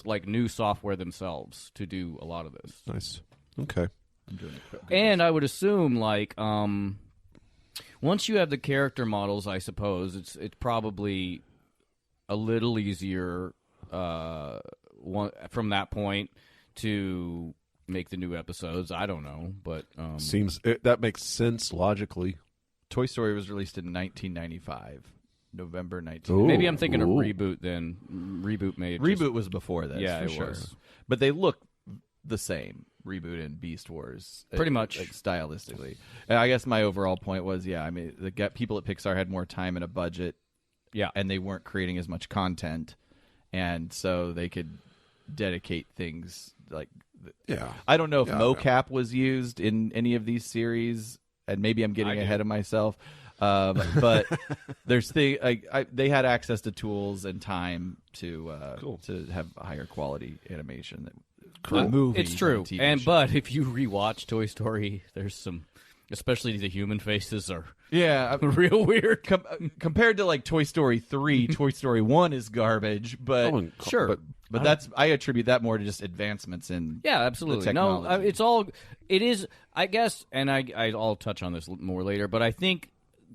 like new software themselves to do a lot of this. Nice. Okay. I'm doing it. And I would assume like once you have the character models, I suppose it's probably a little easier from that point to make the new episodes. I don't know, but that makes sense logically. Toy Story was released in 1995, November 1995. Ooh. Maybe I'm thinking of Reboot then. Reboot was before this, yeah, for it sure. was. But they look the same, Reboot and Beast Wars. Pretty much. Like, stylistically. And I guess my overall point was, I mean, the people at Pixar had more time and a budget, and they weren't creating as much content, and so they could dedicate things like... I don't know if mocap was used in any of these series, and maybe I'm getting ahead of myself, but there's they had access to tools and time to have a higher quality animation. Movie, it's true, but if you rewatch Toy Story, there's some Especially the human faces are Yeah, real weird. compared to like Toy Story 3, Toy Story 1 is garbage, but Oh, and- Sure. but I attribute that more to just advancements in Yeah, absolutely. No, technology. it is, I guess, and I'll touch on this more later, but I think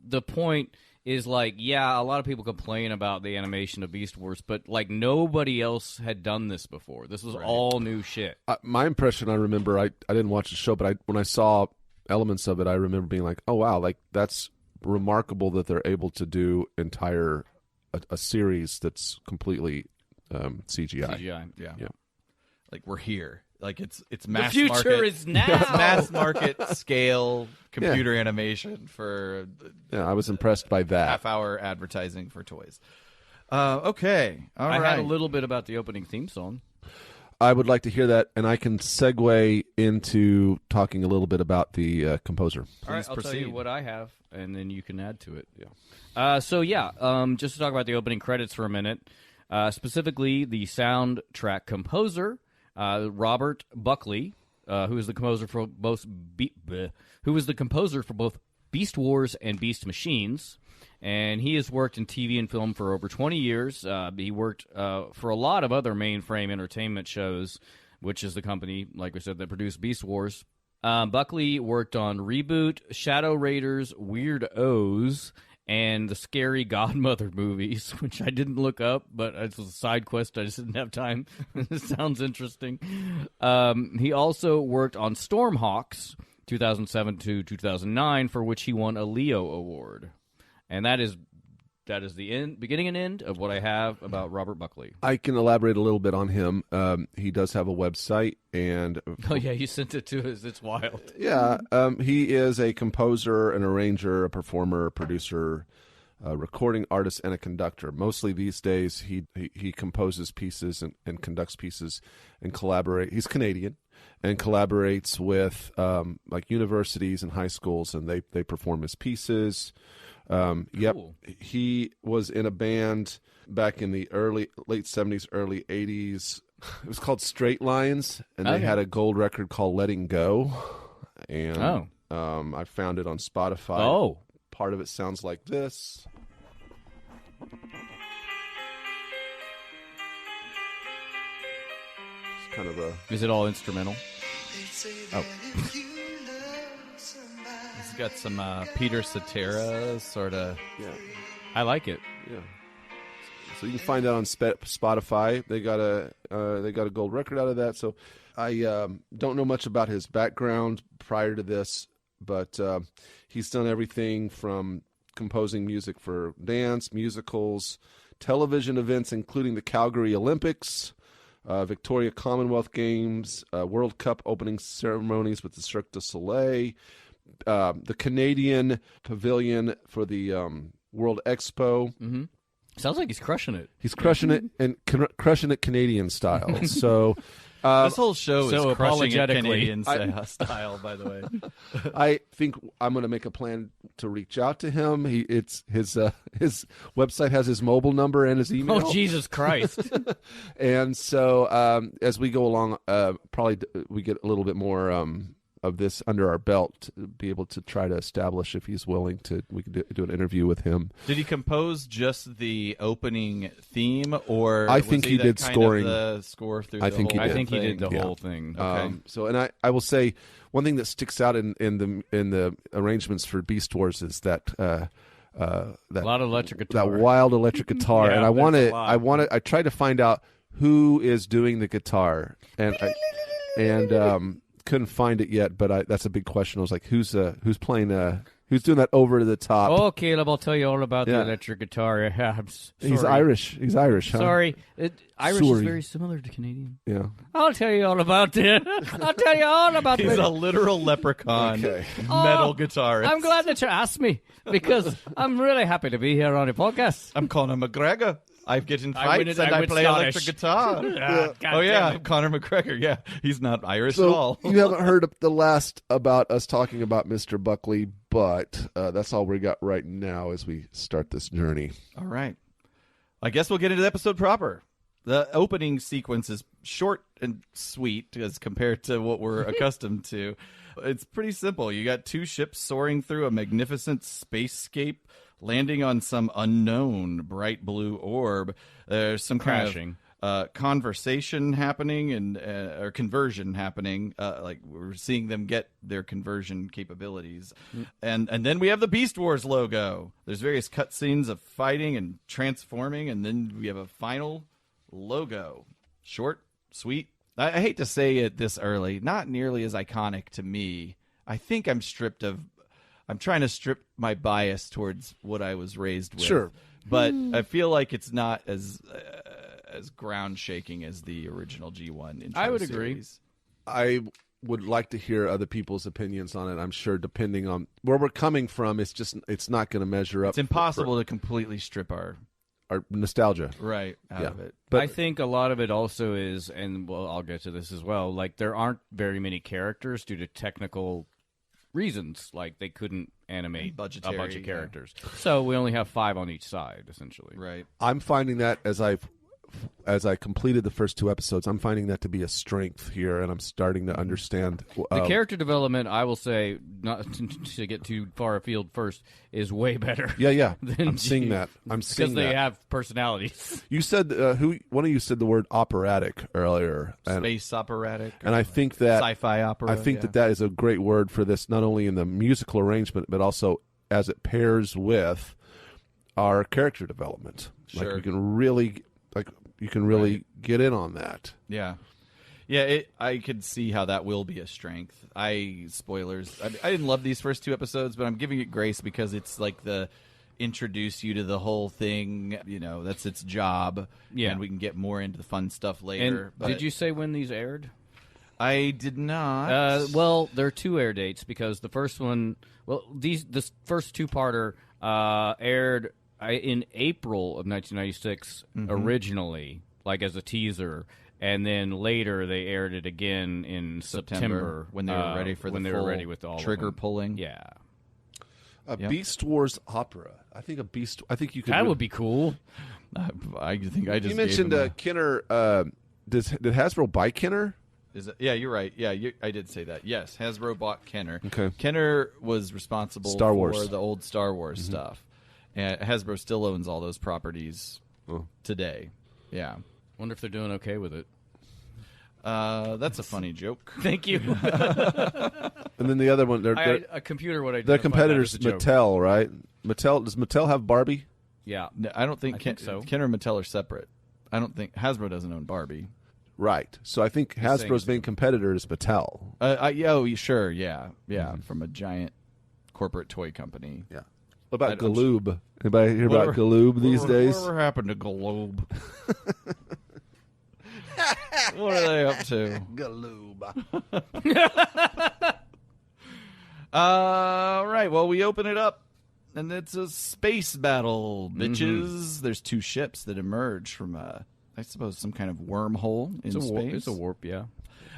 the point is like, yeah, a lot of people complain about the animation of Beast Wars, but like nobody else had done this before. This was all new shit. My impression, I remember, I didn't watch the show, but when I saw elements of it, I remember being like, oh, wow, like that's remarkable that they're able to do a series that's completely CGI. Yeah. Yeah. Like we're here. Like it's The mass future market. is now. It's mass market scale computer animation for Yeah, I was impressed by that. half-hour advertising for toys. Okay, all I right. had a little bit about the opening theme song. I would like to hear that, and I can segue into talking a little bit about the composer. All right, I'll tell you proceed. what I have, and then you can add to it. Yeah. Just to talk about the opening credits for a minute, specifically the soundtrack composer, Robert Buckley, who is the composer for both Beast Wars and Beast Machines. And he has worked in TV and film for over 20 years. He worked for a lot of other mainframe entertainment shows, which is the company, like we said, that produced Beast Wars. Buckley worked on Reboot, Shadow Raiders, Weird O's, and the Scary Godmother movies, which I didn't look up, but it was a side quest. I just didn't have time. It sounds interesting. He also worked on Stormhawks, 2007 to 2009, for which he won a Leo Award. And that is the beginning and end of what I have about Robert Buckley. I can elaborate a little bit on him. He does have a website, and Oh, yeah, you sent it to us. It's wild. yeah, he is a composer, an arranger, a performer, a producer, a recording artist, and a conductor. Mostly these days, he composes pieces and conducts pieces and collaborate. He's Canadian and collaborates with like universities and high schools, and they perform his pieces. Cool. He was in a band back in the late 70s, early 80s. It was called Straight Lines, and they had a gold record called Letting Go. And I found it on Spotify. Oh. Part of it sounds like this. It's kind of a... Is it all instrumental? Oh. He's got some Peter Cetera sort of. Yeah. I like it. Yeah. So you can find that on Spotify. They got a gold record out of that. So I don't know much about his background prior to this, but he's done everything from composing music for dance, musicals, television events, including the Calgary Olympics, Victoria Commonwealth Games, World Cup opening ceremonies with the Cirque du Soleil, the Canadian Pavilion for the World Expo. Mm-hmm. Sounds like he's crushing it. He's crushing it and crushing it Canadian style. So This whole show so is crushing it apologetically. Canadian style, by the way. I think I'm going to make a plan to reach out to him. His website has his mobile number and his email. Oh, Jesus Christ. And so as we go along, probably we get a little bit more of this under our belt to be able to try to establish if he's willing to. We could do an interview with him. Did he compose just the opening theme, or I was think he the did kind scoring. Of the score through I the think he whole did. I think he thing? did the Yeah. whole thing. Okay. So, and I will say one thing that sticks out in the arrangements for Beast Wars is that A lot of electric guitar. that wild electric guitar, Yeah, and there's a lot. I tried to find out who is doing the guitar, and couldn't find it yet. But that's a big question. I was like, who's playing who's doing that over the top? Oh, Caleb, I'll tell you all about the Yeah. electric guitar. I'm He's sorry. Irish. He's Irish. Huh? Sorry. Irish is Sorry. very similar to Canadian. Yeah. I'll tell you all about it. I'll tell you all about He's it. a literal leprechaun Okay. metal guitarist. I'm glad that you asked me because I'm really happy to be here on your podcast. I'm Conor McGregor. I get in I win fights it- and I I win play Scottish. electric guitar. God Oh yeah, damn I'm it. Conor McGregor. Yeah, he's not Irish at So all. you haven't heard the last about us talking about Mr. Buckley, but that's all we got right now as we start this journey. All right. I guess we'll get into the episode proper. The opening sequence is short and sweet as compared to what we're accustomed to. It's pretty simple. You got two ships soaring through a magnificent spacescape, landing on some unknown bright blue orb. There's some Crashing. kind of conversation happening and or conversion happening. Like we're seeing them get their conversion capabilities, and then we have the Beast Wars logo. There's various cutscenes of fighting and transforming, and then we have a final logo. Short, sweet. I hate to say it this early. Not nearly as iconic to me. I think I'm trying to strip my bias towards what I was raised with. Sure. But I feel like it's not as ground shaking as the original G1 intro I would agree. series. I would like to hear other people's opinions on it. I'm sure depending on where we're coming from, it's not going to measure up. It's impossible to completely strip our nostalgia out of it. But I think a lot of it also is, and well, I'll get to this as well, like there aren't very many characters due to technical reasons. Like they couldn't animate Budgetary, a bunch of yeah. characters. So we only have 5 on each side, essentially. Right. I'm finding that as I completed the first 2 episodes, I'm finding that to be a strength here, and I'm starting to understand. The character development, I will say, not to get too far afield first, is way better. Yeah. than I'm seeing that. I'm seeing because they that. have personalities. You said one of you said the word operatic earlier, and Space operatic. and I think that Sci-fi opera. I think that is a great word for this, not only in the musical arrangement, but also as it pairs with our character development. Sure. Like you can really get in on that. Yeah. I could see how that will be a strength. Spoilers. I didn't love these first 2 episodes, but I'm giving it grace because it's like the introduce you to the whole thing. You know, that's its job. Yeah. And we can get more into the fun stuff later. And but did you say when these aired? I did not. Well, there are 2 air dates because the first one, this first 2-parter aired in April of 1996 originally, like as a teaser, and then later they aired it again in September when they were ready for the they full were ready with all trigger of them. pulling. Yeah, Beast Wars opera. I think you could. that would be cool. I think I just You mentioned gave him Kenner. Did Hasbro buy Kenner? Is it, yeah, you're right. Yeah, I did say that. Yes, Hasbro bought Kenner. Okay. Kenner was responsible Star Wars. for the old Star Wars stuff. And Hasbro still owns all those properties today. Yeah. Wonder if they're doing okay with it. That's a funny joke. Thank you. And then the other one, A computer would their identify competitors, that as a joke. Mattel, right? Does Mattel have Barbie? Yeah. No, I don't think, I think so. Kenner and Mattel are separate. I don't think Hasbro doesn't own Barbie. Right. So I think saying Hasbro's main competitor is Mattel. Sure, yeah. From a giant corporate toy company. Yeah. What about I'm Galoob? Anybody hear about Galoob these days? Whatever happened to Galoob? What are they up to? Galoob. Right. Well, we open it up, and it's a space battle, bitches. There's 2 ships that emerge from I suppose some kind of wormhole in space. It's a warp, yeah.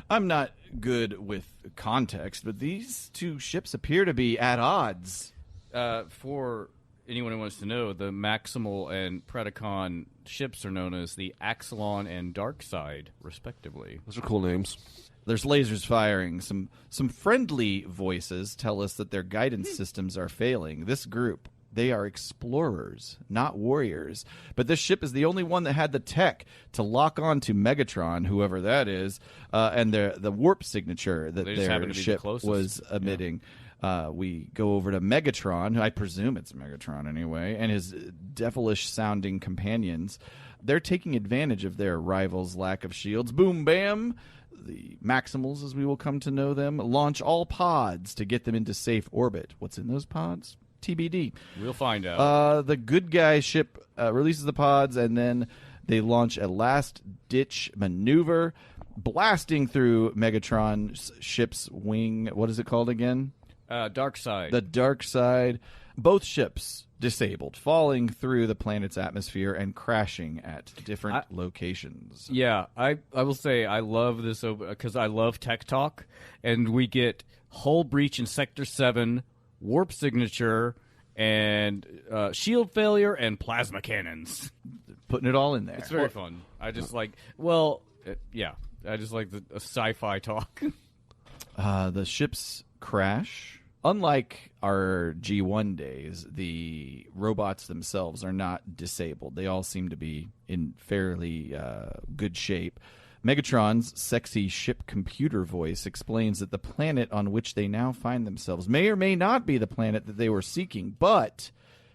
I'm not good with context, but these 2 ships appear to be at odds. For anyone who wants to know, the Maximal and Predacon ships are known as the Axelon and Darkside, respectively. Those are cool names. There's lasers firing. Some friendly voices tell us that their guidance systems are failing. This group, they are explorers, not warriors. But this ship is the only one that had the tech to lock on to Megatron, whoever that is, and the warp signature that They just happen their to be the ship closest. was emitting. We go over to Megatron, I presume it's Megatron anyway, and his devilish-sounding companions. They're taking advantage of their rivals' lack of shields. Boom, bam! The Maximals, as we will come to know them, launch all pods to get them into safe orbit. What's in those pods? TBD. We'll find out. The good guy ship releases the pods, and then they launch a last-ditch maneuver, blasting through Megatron's ship's wing. What is it called again? Darkside. The dark side. Both ships disabled, falling through the planet's atmosphere and crashing at different locations. Yeah, I will say I love this because I love tech talk, and we get hull breach in Sector 7, warp signature, and shield failure, and plasma cannons. putting it all in there. It's very fun. I just like, I just like the sci-fi talk. The ships crash. Unlike our G1 days, the robots themselves are not disabled. They all seem to be in fairly good shape. Megatron's sexy ship computer voice explains that the planet on which they now find themselves may or may not be the planet that they were seeking, but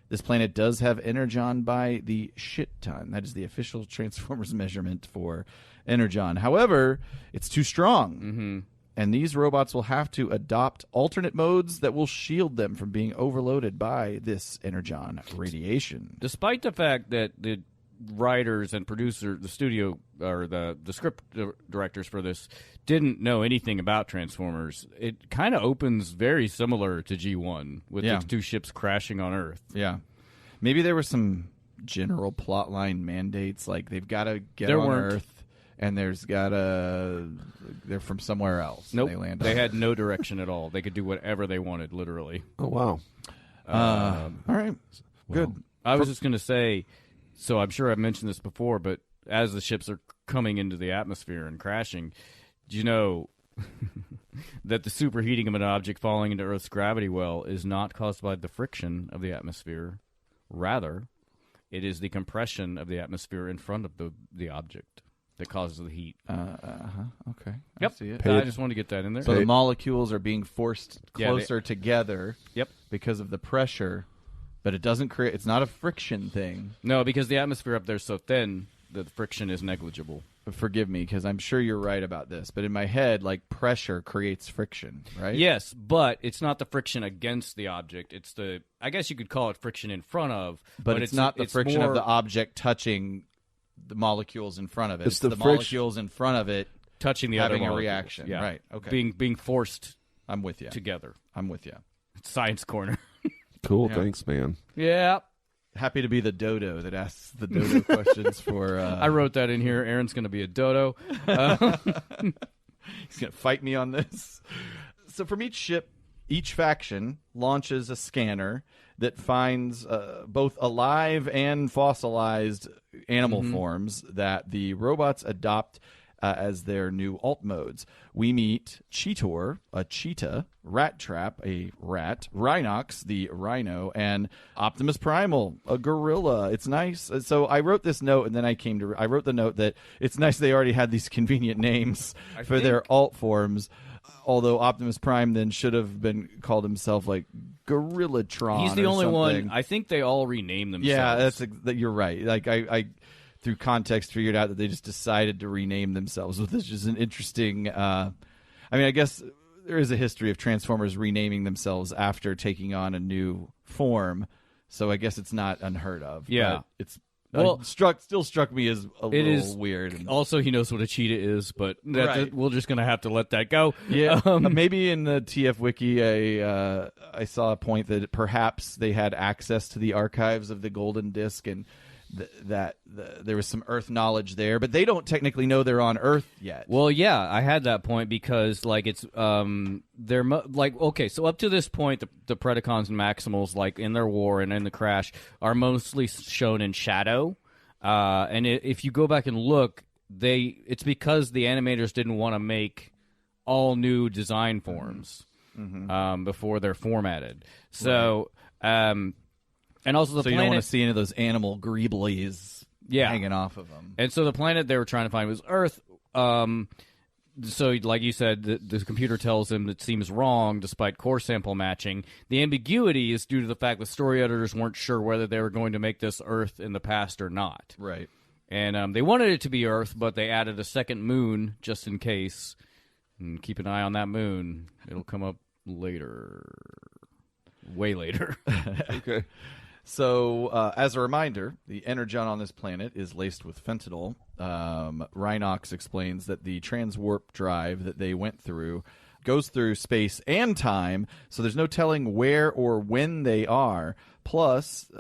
this planet does have energon by the shit ton. That is the official Transformers measurement for energon. However, it's too strong. Mm-hmm. And these robots will have to adopt alternate modes that will shield them from being overloaded by this energon radiation. Despite the fact that the writers and producers, the studio or the script directors for this didn't know anything about Transformers, it kind of opens very similar to G1 with the two ships crashing on Earth. Yeah. Maybe there were some general plotline mandates, like they've got to get on Earth. And they're from somewhere else. Nope. They had no direction at all. They could do whatever they wanted, literally. Oh, wow. All right. Good. I was just going to say, so I'm sure I've mentioned this before, but as the ships are coming into the atmosphere and crashing, do you know that the superheating of an object falling into Earth's gravity well is not caused by the friction of the atmosphere? Rather, it is the compression of the atmosphere in front of the object that causes the heat. Okay. Yep. I see it. I just wanted to get that in there. So the molecules are being forced closer together. Yep. Because of the pressure, but it doesn't create. It's not a friction thing. No, because the atmosphere up there is so thin that the friction is negligible. Forgive me, because I'm sure you're right about this, but in my head, like, pressure creates friction, right? Yes, but it's not the friction against the object. It's I guess you could call it friction in front of. But it's not the friction of the object touching the molecules in front of it. It's the molecules in front of it touching the having other a reaction. Yeah. Right. Okay. Being forced. I'm with you. Together. I'm with you. It's Science Corner. Cool. Yeah. Thanks, man. Yeah. Happy to be the dodo that asks the dodo questions for. I wrote that in here. Aaron's going to be a dodo. He's going to fight me on this. So from each ship, each faction launches a scanner that finds both alive and fossilized animal forms that the robots adopt as their new alt modes. We meet Cheetor, a cheetah, Rat Trap, a rat, Rhinox, the rhino, and Optimus Primal, a gorilla. It's nice. So I wrote this note, and then I wrote the note that it's nice they already had these convenient names for their alt forms. Although Optimus Prime then should have been called himself like Gorillatron. He's the only something. one. I think they all rename themselves. Yeah, you're right. Like I through context figured out that they just decided to rename themselves, which is an interesting. I guess there is a history of Transformers renaming themselves after taking on a new form, so I guess it's not unheard of. Yeah, it's. Still struck me as a little weird. Also, he knows what a cheetah is, but we're just going to have to let that go. Yeah, maybe in the TF Wiki, I saw a point that perhaps they had access to the archives of the Golden Disc and that there was some Earth knowledge there, but they don't technically know they're on Earth yet. Well, yeah, I had that point because, like, it's they're okay. So up to this point, the Predacons and Maximals, like in their war and in the crash, are mostly shown in shadow. And if you go back and look, it's because the animators didn't want to make all new design forms before they're formatted. So. Right. And also so you don't want to see any of those animal greeblies hanging off of them. And so the planet they were trying to find was Earth. So like you said, the computer tells them that seems wrong despite core sample matching. The ambiguity is due to the fact that story editors weren't sure whether they were going to make this Earth in the past or not. Right. And they wanted it to be Earth, but they added a second moon just in case. And keep an eye on that moon. It'll come up later. Way later. Okay. So, as a reminder, the energon on this planet is laced with fentanyl. Rhinox explains that the transwarp drive that they went through goes through space and time, so there's no telling where or when they are. Plus,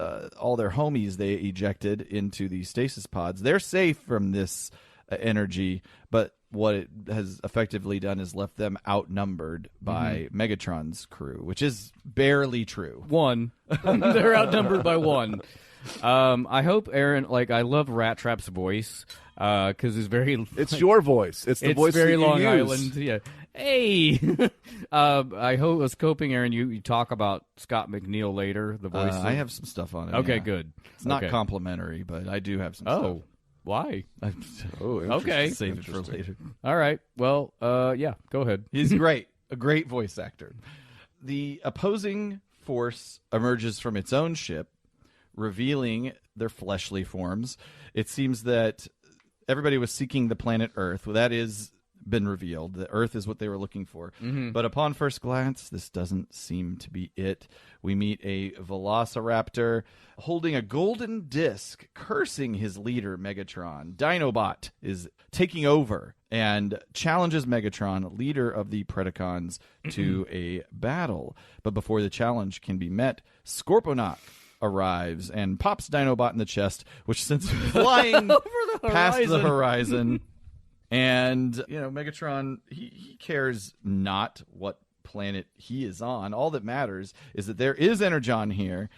all their homies they ejected into the stasis pods, they're safe from this energy, but what it has effectively done is left them outnumbered by Megatron's crew, which is barely true. One. They're outnumbered by one. I hope Aaron, I love Rat Trap's voice, because it's very... It's your voice. It's the voice very that you Long use. Island. Yeah. Hey! I was hoping, Aaron, you talk about Scott McNeil later, the voice. I have some stuff on it. Okay, yeah. good. It's not Okay. complimentary, but I do have some stuff. Oh, why? Oh, Okay. Save it for later. All right. Well, yeah, go ahead. He's great. A great voice actor. The opposing force emerges from its own ship, revealing their fleshly forms. It seems that everybody was seeking the planet Earth. Well, that is been revealed. The Earth is what they were looking for. But upon first glance, this doesn't seem to be it. We meet a velociraptor holding a golden disc, cursing his leader, Megatron. Dinobot is taking over and challenges Megatron, leader of the Predacons, to a battle. But before the challenge can be met, Scorponok arrives and pops Dinobot in the chest, which sends him flying past the horizon. And, Megatron, he cares not what planet he is on. All that matters is that there is Energon here,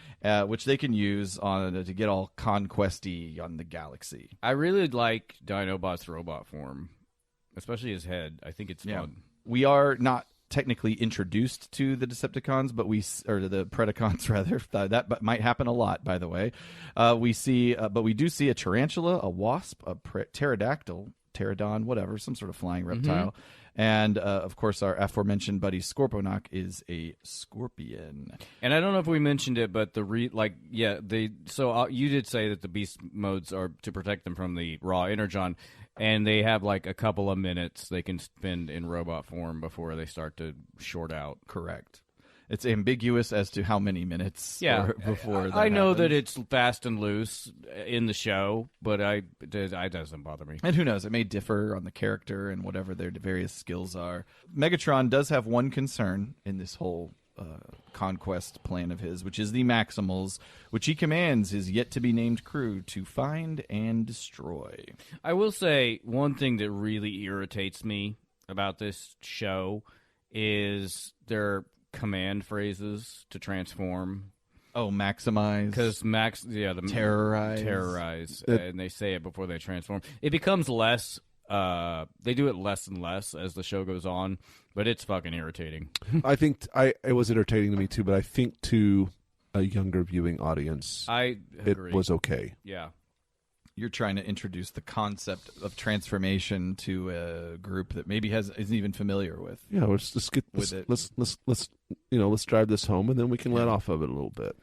which they can use to get all conquesty on the galaxy. I really like Dinobot's robot form, especially his head. I think it's fun. We are not technically introduced to the Decepticons, but or the Predacons rather. That might happen a lot, by the way. But we do see a tarantula, a wasp, a pterodactyl, pterodon, whatever, some sort of flying reptile. And, of course, our aforementioned buddy Scorponok is a scorpion. And I don't know if we mentioned it, but you did say that the beast modes are to protect them from the raw energon, and they have a couple of minutes they can spend in robot form before they start to short out. Correct. It's ambiguous as to how many minutes before that I know that happens. it's fast and loose in the show, but it doesn't bother me. And who knows? It may differ on the character and whatever their various skills are. Megatron does have one concern in this whole conquest plan of his, which is the Maximals, which he commands his yet-to-be-named crew to find and destroy. I will say one thing that really irritates me about this show is their command phrases to transform. Oh, maximize. Because Terrorize. And they say it before they transform. It becomes less, they do it less and less as the show goes on, but it's fucking irritating. I think it was entertaining to me too, but I think to a younger viewing audience, I agree. It was okay. Yeah. You're trying to introduce the concept of transformation to a group that maybe isn't even familiar with. Yeah, let's get with it. Let's drive this home, and then we can let off of it a little bit.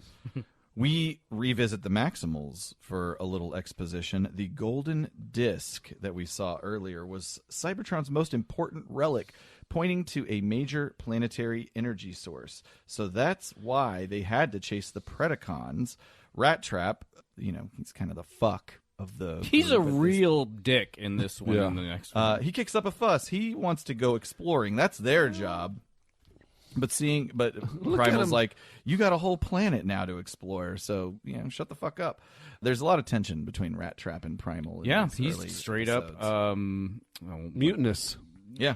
We revisit the Maximals for a little exposition. The golden disc that we saw earlier was Cybertron's most important relic, pointing to a major planetary energy source. So that's why they had to chase the Predacons. Rat Trap, he's kind of the fuck of the He's a group at this. real dick in this one and the next one. He kicks up a fuss. He wants to go exploring. That's their job. But Primal's like, you got a whole planet now to explore, so shut the fuck up. There's a lot of tension between Rat Trap and Primal. In these he's early straight episodes. up Mutinous. Yeah,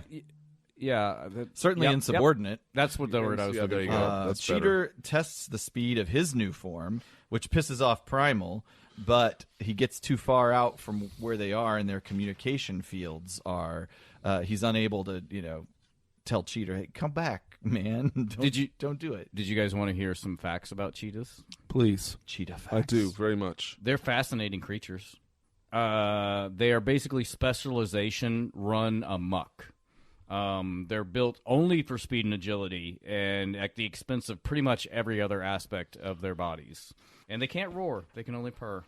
yeah, certainly insubordinate. That's what the word I was Yeah, looking there you for. go. That's Cheetah tests the speed of his new form, which pisses off Primal, but he gets too far out from where they are, and their communication fields are. He's unable to, tell Cheetah, "Hey, come back, man! Don't do it." Did you guys want to hear some facts about cheetahs? Please. Cheetah facts. I do, very much. They're fascinating creatures. They are basically specialization run amok. They're built only for speed and agility, and at the expense of pretty much every other aspect of their bodies. And they can't roar; they can only purr.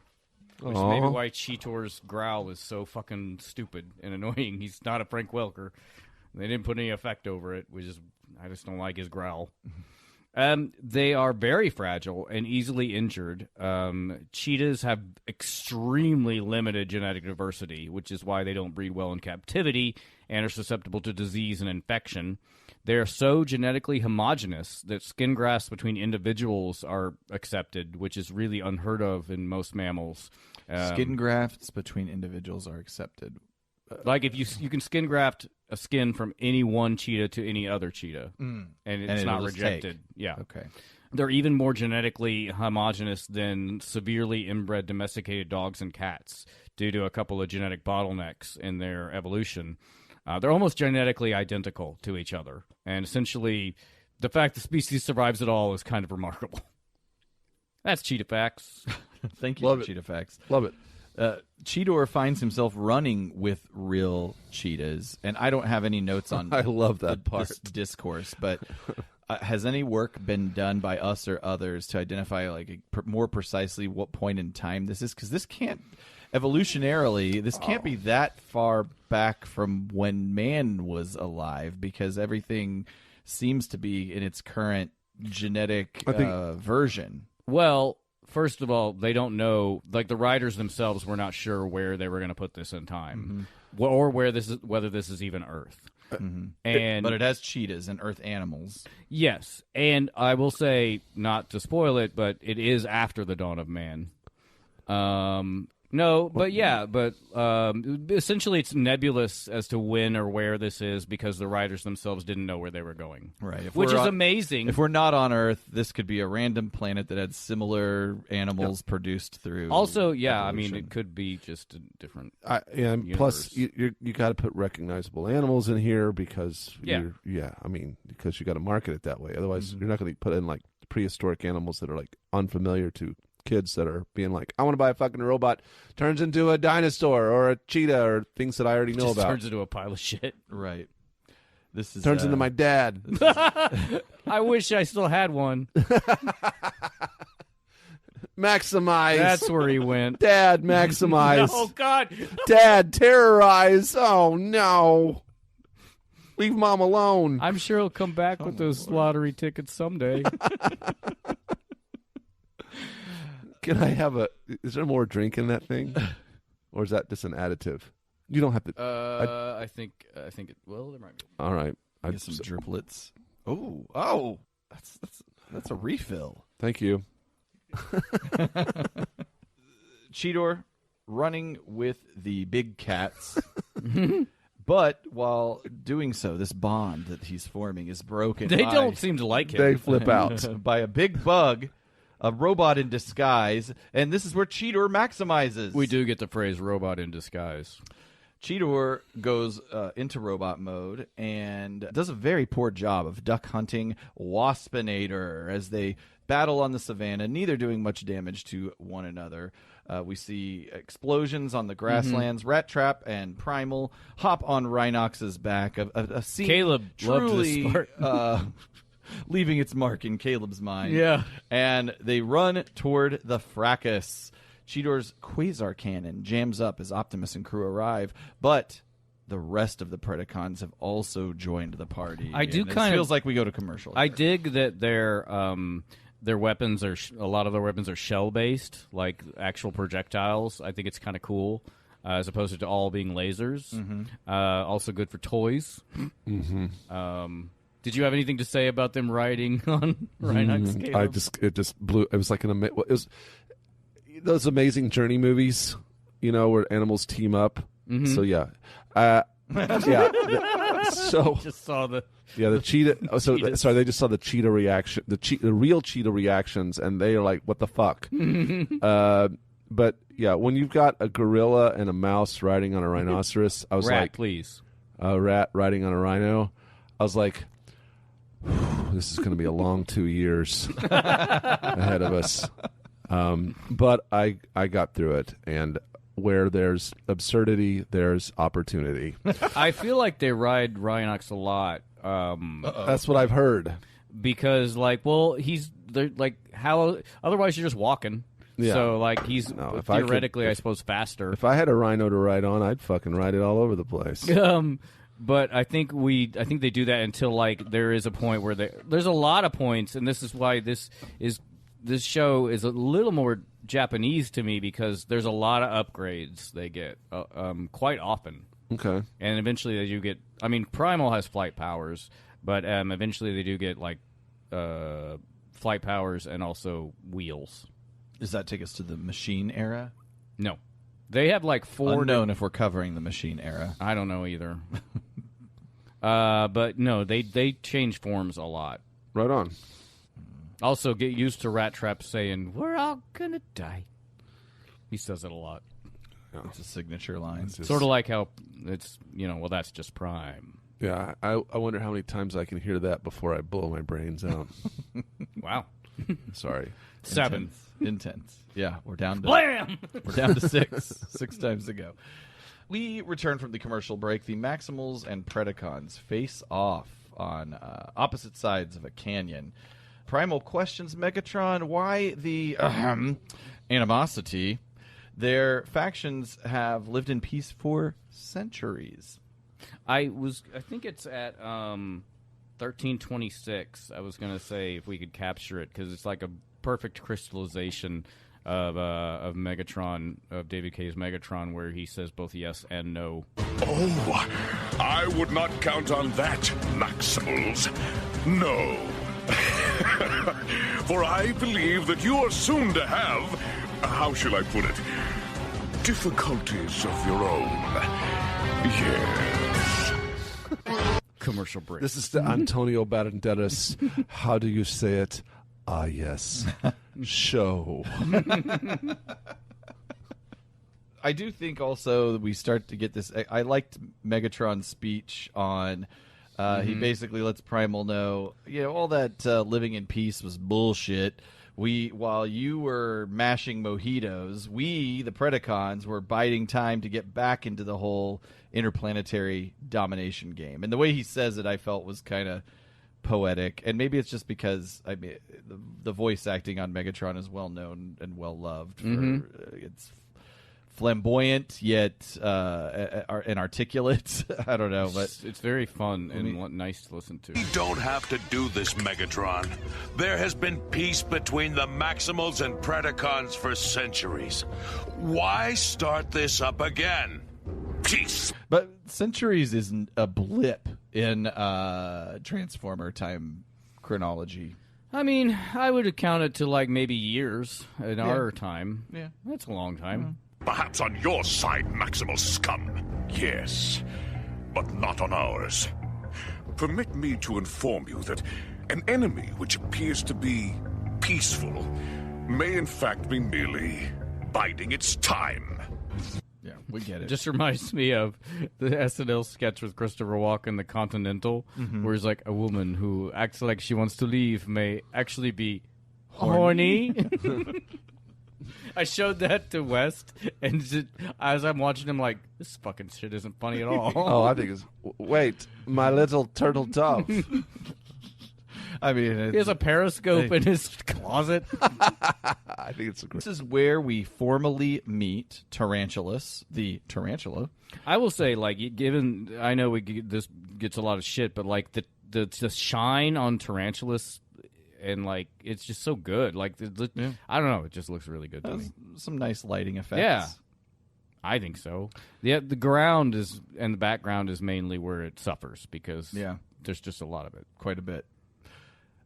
Which may be why Cheetor's growl is so fucking stupid and annoying. He's not a Frank Welker. They didn't put any effect over it. I just don't like his growl. They are very fragile and easily injured. Cheetahs have extremely limited genetic diversity, which is why they don't breed well in captivity and are susceptible to disease and infection. They are so genetically homogeneous that skin grafts between individuals are accepted, which is really unheard of in most mammals. Skin grafts between individuals are accepted. Like if you can skin graft a skin from any one cheetah to any other cheetah, and it's it'll not just rejected. take. Yeah. Okay. They're even more genetically homogenous than severely inbred domesticated dogs and cats due to a couple of genetic bottlenecks in their evolution. They're almost genetically identical to each other. And essentially, the fact the species survives at all is kind of remarkable. That's cheetah facts. Thank you Love for it. cheetah facts. Love it. Cheetor finds himself running with real cheetahs, and I don't have any notes on I love that part. this discourse, but has any work been done by us or others to identify more precisely what point in time this is? Because this can't, evolutionarily, this can't be that far back from when man was alive, because everything seems to be in its current genetic version. Well, first of all, they don't know. Like the writers themselves were not sure where they were going to put this in time, or whether this is even Earth. And But it has cheetahs and earth animals. yes, and I will say, not to spoil it, but it is after the dawn of man. No, but yeah, but essentially it's nebulous as to when or where this is because the writers themselves didn't know where they were going. Right. Which is amazing. If we're not on Earth, this could be a random planet that had similar animals produced through. Also, yeah, I evolution. mean, it could be just a different. And plus, you got to put recognizable animals in here because Yeah. because you got to market it that way. Otherwise, you're not going to put in like prehistoric animals that are like unfamiliar to kids that are being like, I want to buy a fucking robot, turns into a dinosaur or a cheetah or things that I already know Just about. turns into a pile of shit. Right. This is Turns into my dad. I wish I still had one. Maximize. That's where he went. Dad, maximize. Oh God! Dad, terrorize. Oh no. Leave mom alone. I'm sure he'll come back with those lottery tickets someday. Can I have is there more drink in that thing? Or is that just an additive? You don't have to. I think it. Well, there might be. All right. Get some driplets. Oh, that's a refill. Thank you. Cheetor running with the big cats. But while doing so, this bond that he's forming is broken. They don't seem to like him. They flip out. by a big bug, a robot in disguise, and this is where Cheetor maximizes. We do get the phrase "robot in disguise." Cheetor goes into robot mode and does a very poor job of duck hunting Waspinator as they battle on the savannah, neither doing much damage to one another. We see explosions on the grasslands. Rat Trap and Primal hop on Rhinox's back. A scene Caleb loved truly this part. leaving its mark in Caleb's mind. Yeah. And they run toward the fracas. Cheetor's quasar cannon jams up as Optimus and crew arrive, but the rest of the Predacons have also joined the party. I do and it kind of feels like we go to commercial. I dig that their weapons are a lot of their weapons are shell based, like actual projectiles. I think it's kind of cool, as opposed to all being lasers. Also good for toys. Did you have anything to say about them riding on Rhinox? Caleb? It just blew. It was like it was those amazing Journey movies, where animals team up. So yeah, so just saw the the cheetah. So cheetahs. sorry, they just saw the cheetah reaction, the real cheetah reactions, and they are like, "What the fuck?" But yeah, when you've got a gorilla and a mouse riding on a rhinoceros, I was rat, like, please. a rat riding on a rhino. I was like, this is going to be a long 2 years ahead of us. But I got through it, and where there's absurdity, there's opportunity. I feel like they ride Rhinox a lot. That's what I've heard. Because they're like, how otherwise you're just walking. Yeah. So like he's if I could- theoretically I suppose faster. If I had a rhino to ride on, I'd fucking ride it all over the place. But I think they do that until like there is a point where there's a lot of points, and this is why this show is a little more Japanese to me, because there's a lot of upgrades they get quite often. Okay. And eventually they do get. I mean, Primal has flight powers, but eventually they do get like flight powers and also wheels. Does that take us to the machine era? No. They have like 4. Unknown if we're covering the machine era. I don't know either. But no, they change forms a lot. Right on. Also, get used to Rat Trap saying, "We're all gonna die." He says it a lot. It's a signature line. Sort of like how it's, well, that's just Prime. Yeah, I wonder how many times I can hear that before I blow my brains out. Wow. Sorry. 7. Intense. Yeah, we're down to Blam! We're down to 6. 6 times to go. We return from the commercial break. The Maximals and Predacons face off on opposite sides of a canyon. Primal questions Megatron why the animosity. Their factions have lived in peace for centuries. I think it's at 1326. I was going to say if we could capture it, because it's like a perfect crystallization of Megatron, of David K's Megatron, where he says both yes and no. Oh, I would not count on that, Maximals. No. For I believe that you are soon to have, how shall I put it, difficulties of your own. Yes. Commercial break. This is the Antonio Banderas. How do you say it? Ah, yes. Show. I do think also that we start to get this. I liked Megatron's speech on. He basically lets Primal know, all that living in peace was bullshit. While you were mashing mojitos, we, the Predacons, were biding time to get back into the whole interplanetary domination game. And the way he says it, I felt was kind of poetic. And maybe it's just because the voice acting on Megatron is well known and well loved. It's flamboyant yet inarticulate. I don't know, but it's very fun and nice to listen to. We don't have to do this, Megatron. There has been peace between the Maximals and Predacons for centuries. Why start this up again? Peace. But centuries isn't a blip in Transformer time chronology. I mean, I would account it to like maybe years in our time. Yeah. That's a long time. Perhaps on your side, Maximal scum. Yes, but not on ours. Permit me to inform you that an enemy which appears to be peaceful may in fact be merely biding its time. Yeah, we get it. Just reminds me of the SNL sketch with Christopher Walken, The Continental, where he's like, a woman who acts like she wants to leave may actually be horny. I showed that to West, and as I'm watching him, like, this fucking shit isn't funny at all. Oh, I think it's... Wait, my little turtle dove. I mean, he has a periscope in his closet. I think it's a great... This is where we formally meet Tarantulas, the tarantula. I will say, like, given I know this gets a lot of shit, but like the shine on Tarantulas, and like it's just so good. Like, I don't know, it just looks really good to me. Some nice lighting effects. Yeah, I think so. Yeah, the ground is and the background is mainly where it suffers because there's just a lot of it, quite a bit.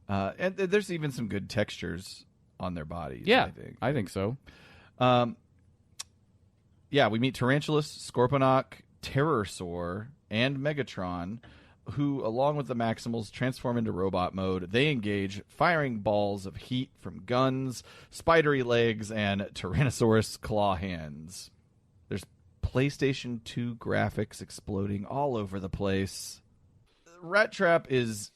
And there's even some good textures on their bodies. Yeah, I think so. Yeah, we meet Tarantulas, Scorponok, Terrorsaur, and Megatron, who, along with the Maximals, transform into robot mode. They engage, firing balls of heat from guns, spidery legs, and Tyrannosaurus claw hands. There's PlayStation 2 graphics exploding all over the place. Rat Trap is...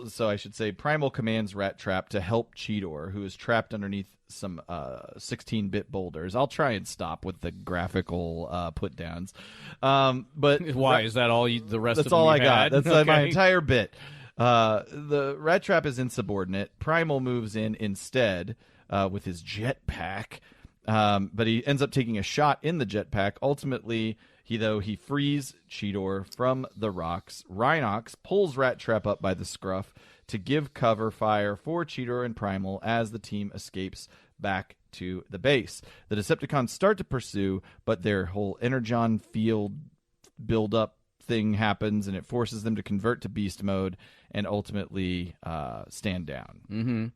so I should say Primal commands Rat Trap to help Cheetah, who is trapped underneath some 16-bit boulders. I'll try and stop with the graphical put-downs. But why is that all the rest that's of them all I had? got. That's my entire bit. The Rat Trap is insubordinate. Primal moves in instead with his jetpack, but he ends up taking a shot in the jetpack. Ultimately, he frees Cheetah from the rocks. Rhinox pulls Rat Trap up by the scruff to give cover fire for Cheetah and Primal as the team escapes back to the base. The Decepticons start to pursue, but their whole Energon field build-up thing happens, and it forces them to convert to beast mode and ultimately stand down.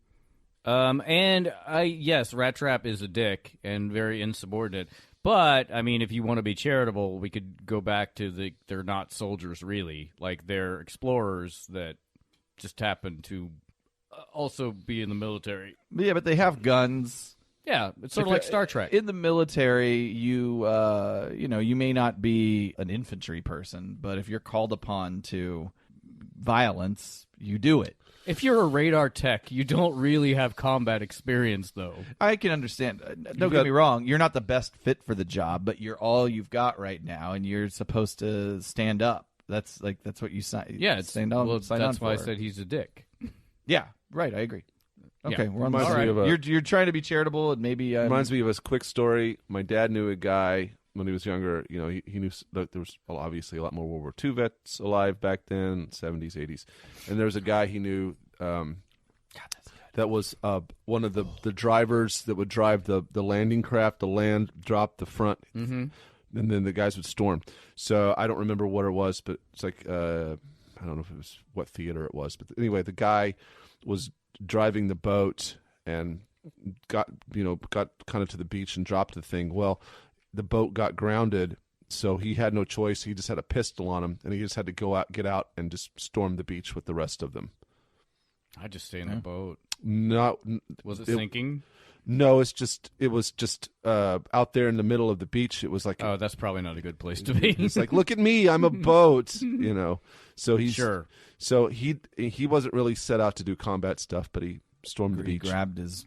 Mm-hmm. Yes, Rat Trap is a dick and very insubordinate, But, I mean, if you want to be charitable, we could go back to they're not soldiers, really. Like, they're explorers that just happen to also be in the military. Yeah, but they have guns. Yeah, it's sort of like Star Trek. In the military, you may not be an infantry person, but if you're called upon to violence, you do it. If you're a radar tech, you don't really have combat experience, though. I can understand. Don't get me wrong. You're not the best fit for the job, but you're all you've got right now, and you're supposed to stand up. That's what you sign. Yeah, stand on. Well, sign that's on why for. I said he's a dick. Yeah, right. I agree. Okay, Yeah. we're on the Reminds me of a- You're trying to be charitable, and maybe Reminds me of a quick story. My dad knew a guy when he was younger. You know, he knew that there was obviously a lot more World War II vets alive back then, 70s, 80s. And there was a guy he knew that was one of the drivers that would drive the landing craft, the land, drop the front, and then the guys would storm. So I don't remember what it was, but it's like I don't know if it was what theater it was. But anyway, the guy was driving the boat and got kind of to the beach and dropped the thing. Well, the boat got grounded, so he had no choice. He just had a pistol on him, and he just had to get out and just storm the beach with the rest of them. I'd just stay in the boat. Was it sinking? No, it was just out there in the middle of the beach. It was like, oh, that's probably not a good place to be. It's like, look at me, I'm a boat, you know. So he's sure. So he wasn't really set out to do combat stuff, but he stormed the beach. He grabbed his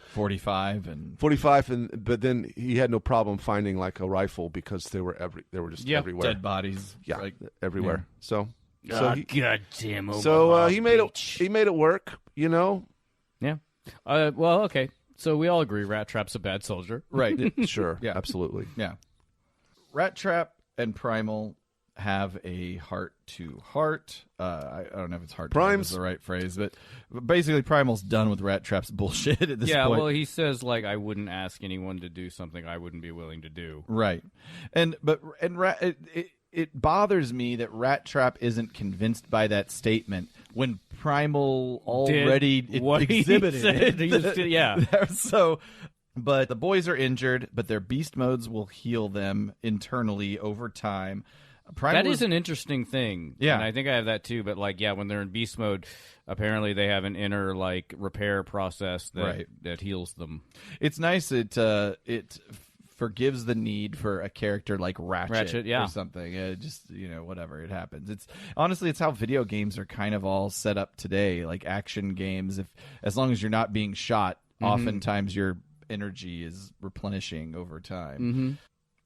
45, but then he had no problem finding like a rifle because they were just everywhere. Dead bodies, everywhere. Yeah. So goddamn. So he made it work, you know. Yeah. Well, okay. So we all agree Rat Trap's a bad soldier. Right. Sure. Yeah. Absolutely. Yeah. Rat Trap and Primal have a heart-to-heart. I don't know if it's heart-to-heart is the right phrase, but basically Primal's done with Rat Trap's bullshit at this point. Yeah, well, he says, like, I wouldn't ask anyone to do something I wouldn't be willing to do. Right. It bothers me that Rat Trap isn't convinced by that statement when Primal already exhibited it. Yeah. But the boys are injured, but their beast modes will heal them internally over time. That is an interesting thing. Yeah. And I think I have that too, but when they're in beast mode, apparently they have an inner repair process that heals them. It's nice. It forgives the need for a character like Ratchet or something. Just whatever, it happens. It's honestly, it's how video games are kind of all set up today, like action games. As long as you're not being shot, oftentimes your energy is replenishing over time.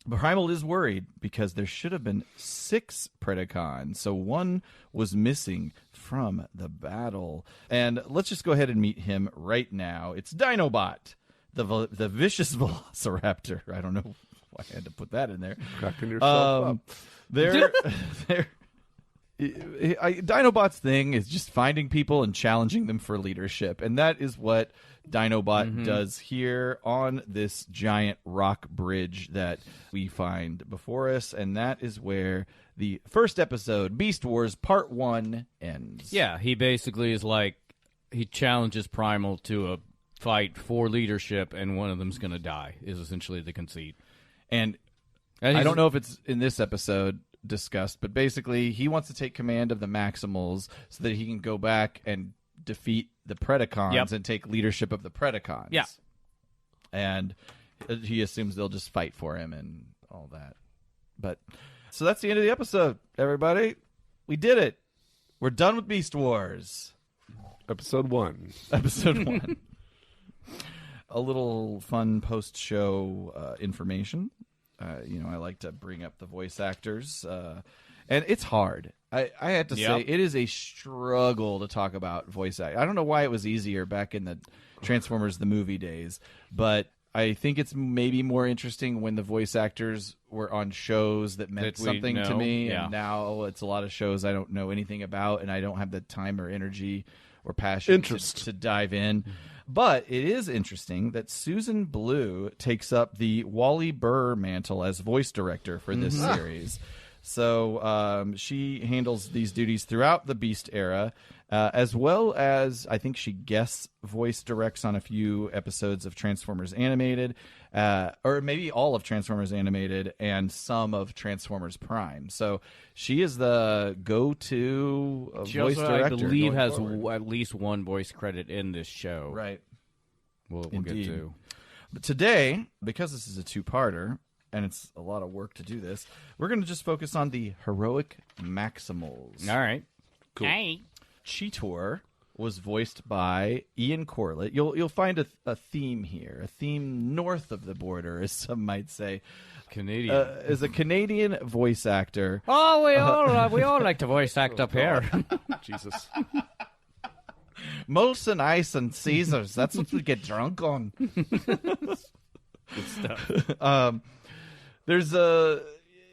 But Primal is worried because there should have been 6 Predacons, so one was missing from the battle. And let's just go ahead and meet him right now. It's Dinobot, the vicious velociraptor. I don't know why I had to put that in there. Cracking yourself up. Dinobot's thing is just finding people and challenging them for leadership, and that is what Dinobot does here on this giant rock bridge that we find before us, and that is where the first episode, Beast Wars Part 1, ends. Yeah, he basically is he challenges Primal to a fight for leadership, and one of them's going to die, is essentially the conceit. And I don't know if it's in this episode discussed, but basically he wants to take command of the Maximals so that he can go back and defeat the Predacons and take leadership of the Predacons. Yeah. And he assumes they'll just fight for him and all that. But so that's the end of the episode, everybody. We did it. We're done with Beast Wars. Episode 1. Episode 1. A little fun post-show information. I like to bring up the voice actors. And it's hard. I have to say, it is a struggle to talk about voice acting. I don't know why it was easier back in the Transformers the movie days, but I think it's maybe more interesting when the voice actors were on shows that meant something to me. Yeah. And now it's a lot of shows I don't know anything about, and I don't have the time or energy or passion to dive in. But it is interesting that Susan Blue takes up the Wally Burr mantle as voice director for this series. So she handles these duties throughout the Beast era, as well as I think she guest voice directs on a few episodes of Transformers Animated, or maybe all of Transformers Animated and some of Transformers Prime. So she is the go-to She voice also, director. I believe, has forward. at least one voice credit in this show. Right. We'll get Indeed. to. But today, because this is a two-parter, and it's a lot of work to do this, we're going to just focus on the heroic Maximals. All right. Cool. Hey. Cheetor was voiced by Ian Corlett. You'll find a theme here, a theme north of the border, as some might say. Canadian. Is a Canadian voice actor. Oh, we all like to voice act up here. Jesus. Molson Ice and Caesars. That's what we get drunk on. Good stuff.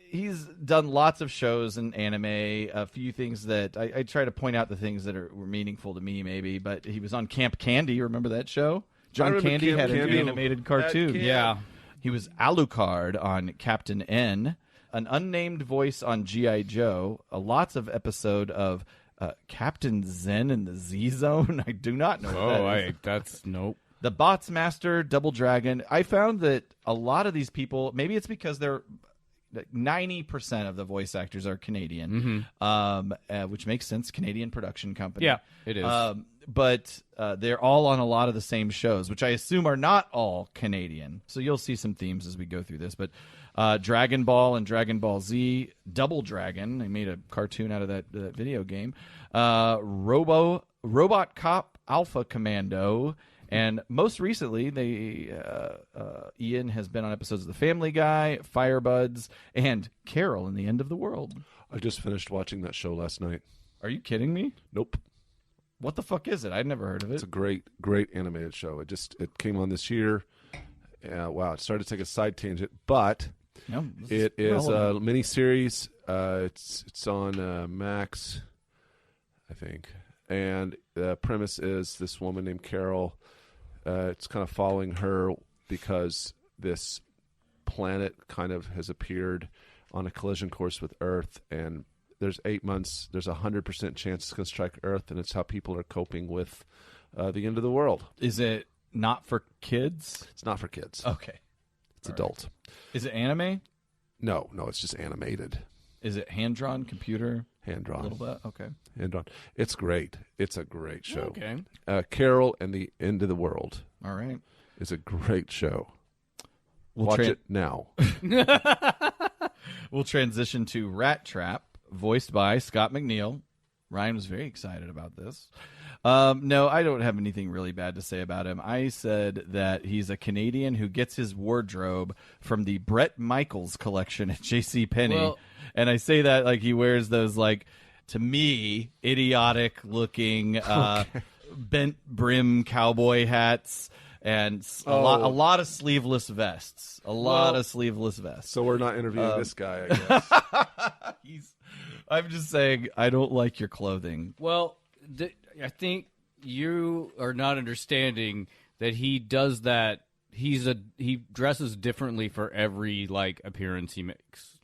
He's done lots of shows in anime. A few things that I try to point out the things that were meaningful to me, maybe. But he was on Camp Candy. Remember that show? John Candy Camp had Candy. an animated cartoon. Yeah. He was Alucard on Captain N, an unnamed voice on G.I. Joe, lots of episode of Captain Zen in the Z-Zone. I do not know what that is. That's nope. The Bots Master, Double Dragon. I found that a lot of these people, maybe it's because they're 90% of the voice actors are Canadian, which makes sense. Canadian production company. Yeah, it is. But they're all on a lot of the same shows, which I assume are not all Canadian. So you'll see some themes as we go through this. But Dragon Ball and Dragon Ball Z, Double Dragon. They made a cartoon out of that video game. Robot Cop Alpha Commando. And most recently, Ian has been on episodes of The Family Guy, Firebuds, and Carol in the End of the World. I just finished watching that show last night. Are you kidding me? Nope. What the fuck is it? I'd never heard of it. It's a great animated show. It came on this year. Wow, it started to take a side tangent, but No, it is a relevant. mini series. It's on Max, I think. And the premise is this woman named Carol. It's kind of following her because this planet kind of has appeared on a collision course with Earth, and there's 8 months. There's 100% chance it's going to strike Earth, and it's how people are coping with the end of the world. Is it not for kids? It's not for kids. Okay. It's adult. Is it anime? No, it's just animated, Is it hand-drawn, computer? hand A drawn, little bit? Okay. hand drawn. It's great. It's a great show. Okay. Carol and the End of the World All right. is a great show. We'll Watch it now. We'll transition to Rat Trap, voiced by Scott McNeil. Ryan was very excited about this. No, I don't have anything really bad to say about him. I said that he's a Canadian who gets his wardrobe from the Bret Michaels collection at JCPenney. Well- And I say that like he wears those, like, to me, idiotic-looking bent brim cowboy hats and a lot of sleeveless vests. A lot of sleeveless vests. So we're not interviewing this guy, I guess. I'm just saying, I don't like your clothing. Well, I think you are not understanding that he does that. He dresses differently for every appearance he makes.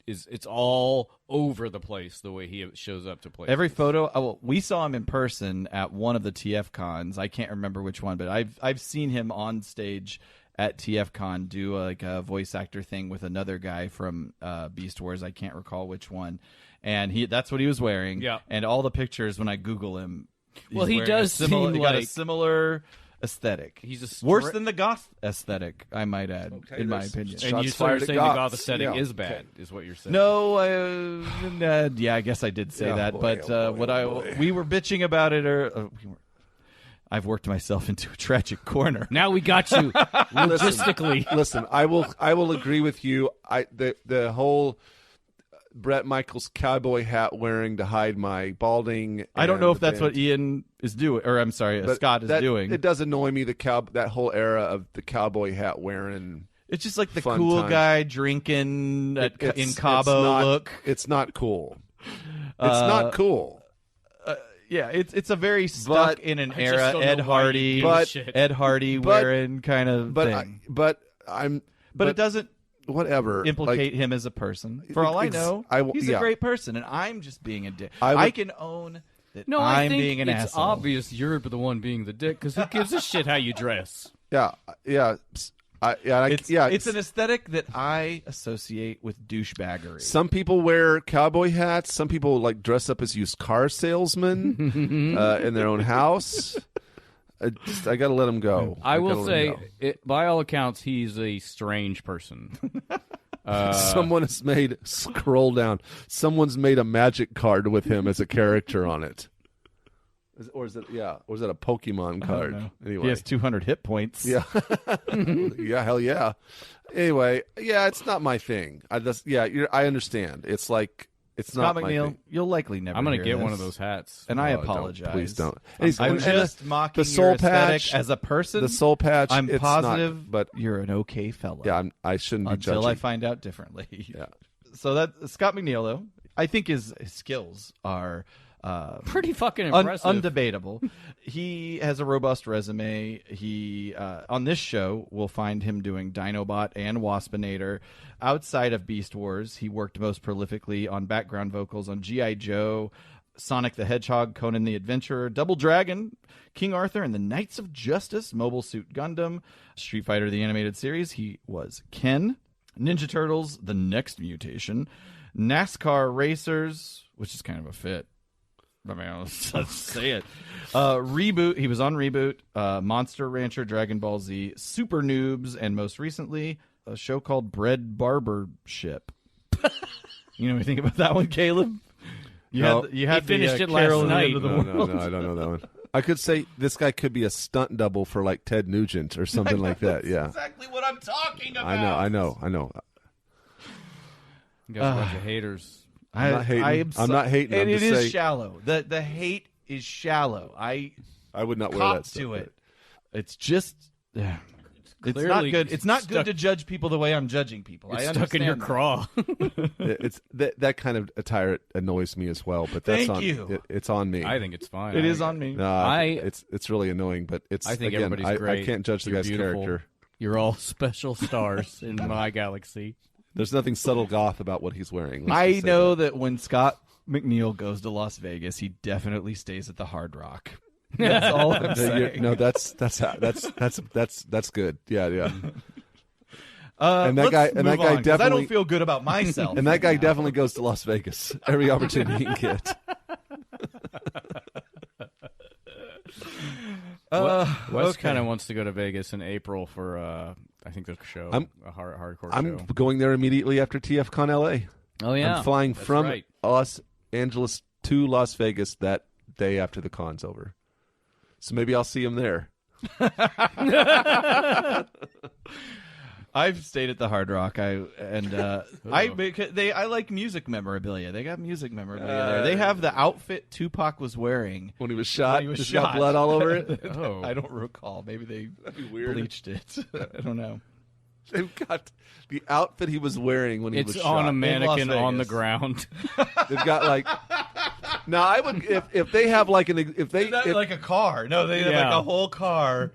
It's all over the place the way he shows up to play. Every photo, we saw him in person at one of the TF cons. I can't remember which one, but I've seen him on stage at TF Con do a voice actor thing with another guy from Beast Wars. I can't recall which one, and that's what he was wearing. Yeah. And all the pictures when I Google him, Well, he does he seem got a like- similar aesthetic. He's worse than the goth aesthetic, I might add, Okay, in my there's- opinion. and Shots you're fired at saying the goths. goth aesthetic Yeah. is bad, is what you're saying. No, yeah, I guess I did say Yeah, that, boy, but oh boy, oh boy. we were bitching about it, I've worked myself into a tragic corner. Now we got you logistically. Listen, I will agree with you. The whole Bret Michaels cowboy hat wearing to hide my balding. I don't and know if the that's what band. Ian is doing, or I'm sorry, But Scott is that- doing. It does annoy me that whole era of the cowboy hat wearing. It's just like the Fun cool time. guy drinking in Cabo it's not, look. It's not cool. It's not cool. Yeah, it's a very stuck in an just era don't know Ed why Hardy, you give a shit. Ed Hardy but- wearing kind of But thing. but I'm. But it doesn't. whatever. implicate him as a person. For all I know, he's a great person, and I'm just being a dick. I can own that I I'm think being an it's asshole. obvious you're the one being the dick because who gives a shit how you dress? Yeah. It's an aesthetic that I associate with douchebaggery. Some people wear cowboy hats. Some people like dress up as used car salesmen in their own house. I got to let him go. I will say, by all accounts, he's a strange person. Someone has scroll down. Someone's made a magic card with him as a character on it. Or is it a Pokemon card? Anyway, he has 200 hit points. Yeah, yeah, hell yeah. Anyway, yeah, it's not my thing. I understand. It's like it's Scott not McNeil, my thing. You'll likely never. I'm going to get one of those hats, and I apologize. Please don't. I'm just mocking the soul your aesthetic patch as a person. The soul patch. I'm it's positive, not, but you're an okay fellow. Yeah, I shouldn't be until judging. I find out differently. Yeah. So that Scott McNeil, though, I think his skills are pretty fucking impressive, undebatable. He has a robust resume. He on this show we'll find him doing Dinobot and Waspinator. Outside of Beast Wars, he worked most prolifically on background vocals on G.I. Joe, Sonic the Hedgehog, Conan the Adventurer, Double Dragon, King Arthur, and the Knights of Justice, Mobile Suit Gundam, Street Fighter the Animated Series. He was Ken, Ninja Turtles, The Next Mutation, NASCAR Racers, which is kind of a fit. I mean, let's say it. Reboot. He was on Reboot, Monster Rancher, Dragon Ball Z, Super Noobs, and most recently, a show called Bread Barbership. You know anything about that one, Caleb? You had finished it Carol last night. No, I don't know that one. I could say this guy could be a stunt double for like Ted Nugent or something like that. Yeah, exactly what I'm talking about. I know. You got a bunch of haters. I'm not hating. I'm not hating. And it is is shallow. The hate is shallow. I would not wear that stuff. to it. It's just. It's not clearly good. It's not good to judge people the way I'm judging people. It's I stuck in your understand craw. It's that kind of attire annoys me as well. But that's Thank you. It's on me. I think it's fine. It is on me. It's really annoying. But it's. I think again, everybody's great. I can't judge the You're guy's beautiful. character. You're all special stars in my galaxy. There's nothing subtle goth about what he's wearing. I know that when Scott McNeil goes to Las Vegas, he definitely stays at the Hard Rock. That's all I'm saying. No, that's good. Yeah. And that guy definitely. I don't feel good about myself. And that guy definitely goes to Las Vegas every opportunity he can get. Wes kind of wants to go to Vegas in April for I think the show, a hardcore I'm show. going there immediately after TFCon LA. Oh yeah, I'm flying That's from right. Los Angeles to Las Vegas that day after the con's over. So maybe I'll see him there. I've stayed at the Hard Rock. I like music memorabilia. They got music memorabilia there. They have the outfit Tupac was wearing when he was shot. He just got blood all over it. Oh. I don't recall. Maybe they bleached it. I don't know. They've got the outfit he was wearing when he was shot. It's on a mannequin on the ground. They've got like. Now I would if they have like like a car. No, they have like a whole car.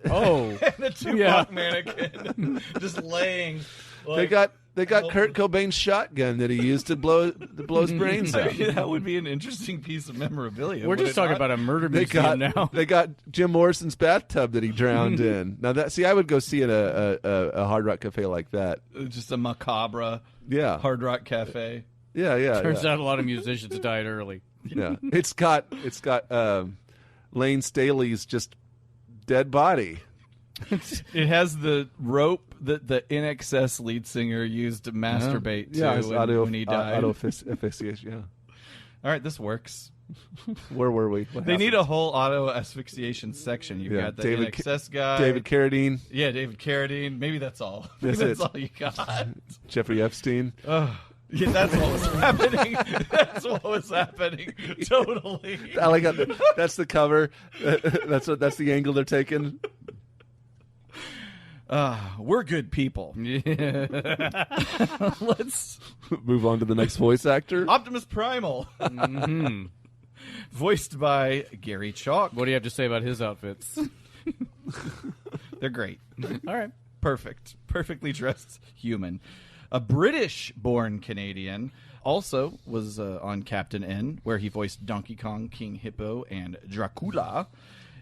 Oh, and a Tupac mannequin just laying. Like, they got Kurt Cobain's shotgun that he used to blow his brains out. That would be an interesting piece of memorabilia. We're just talking about a murder museum now. They got Jim Morrison's bathtub that he drowned in. Now I would go see at a Hard Rock cafe like that. Just a macabre. Yeah. Hard Rock cafe. Yeah. Turns out a lot of musicians died early. Yeah. It's got Lane Staley's just dead body. It has the rope that the INXS lead singer used to masturbate to when he died. Auto asphyxiation, yeah. All right, this works. Where were we? They need a whole auto asphyxiation section. You've got the INXS guy. David Carradine. Yeah, David Carradine. Maybe that's all. That's all you got. Jeffrey Epstein. Yeah, that's what was happening. That's what was happening. Totally. I like that's the cover. That's the angle they're taking. We're good people. Yeah. Let's move on to the next voice actor. Optimus Primal. Mm-hmm. Voiced by Gary Chalk. What do you have to say about his outfits? They're great. All right. Perfectly dressed human. A British-born Canadian also was on Captain N, where he voiced Donkey Kong, King Hippo, and Dracula.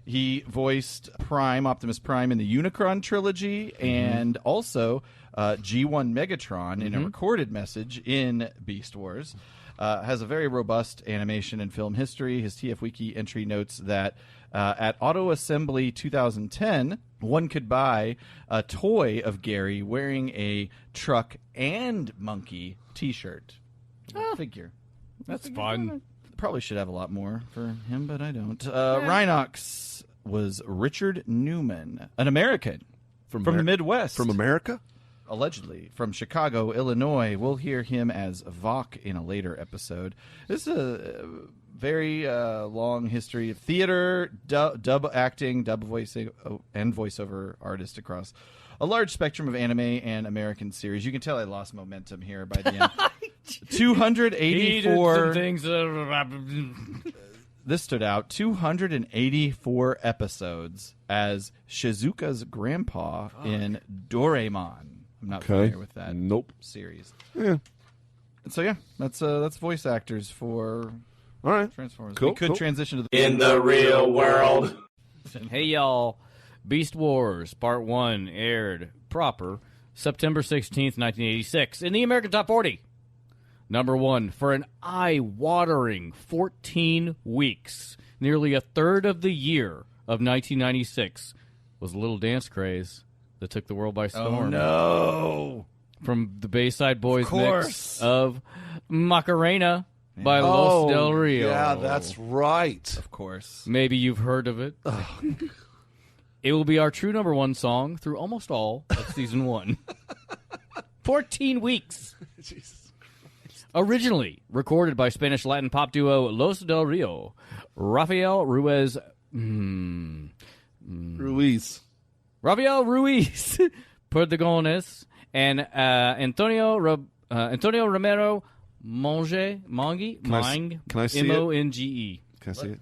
He voiced Optimus Prime in the Unicron trilogy, and also G1 Megatron in a recorded message in Beast Wars. Has a very robust animation and film history. His TF Wiki entry notes that at Auto Assembly 2010, one could buy a toy of Gary wearing a truck and monkey T-shirt. Figure. That's fun. Probably should have a lot more for him, but I don't. Rhinox was Richard Newman, an American from the Midwest. From America? Allegedly from Chicago, Illinois. We'll hear him as Vok in a later episode. This is a very long history of theater, dub acting, dub voicing, and voiceover artist across a large spectrum of anime and American series. You can tell I lost momentum here by the end. 284 things. This stood out. 284 episodes as Shizuka's grandpa in Doraemon. I'm not familiar with that series. Yeah. So yeah, that's voice actors for All right. Transformers. Cool, We could transition to the In the real world. Hey, y'all. Beast Wars Part 1 aired proper September 16th, 1986 in the American Top 40. Number 1 for an eye-watering 14 weeks. Nearly a third of the year of 1996 was a little dance craze that took the world by storm. Oh, no. From the Bayside Boys mix of Macarena by Oh, Los Del Rio. Yeah, that's right. Of course. Maybe you've heard of it. It will be our true number 1 song through almost all of Season 1. 14 weeks. Jesus. Originally recorded by Spanish-Latin pop duo Los Del Rio, Rafael Ruiz... Ruiz. Rafael Ruiz, Predacons, and Antonio Romero Monge, Can I see it? Monge. Can I see it?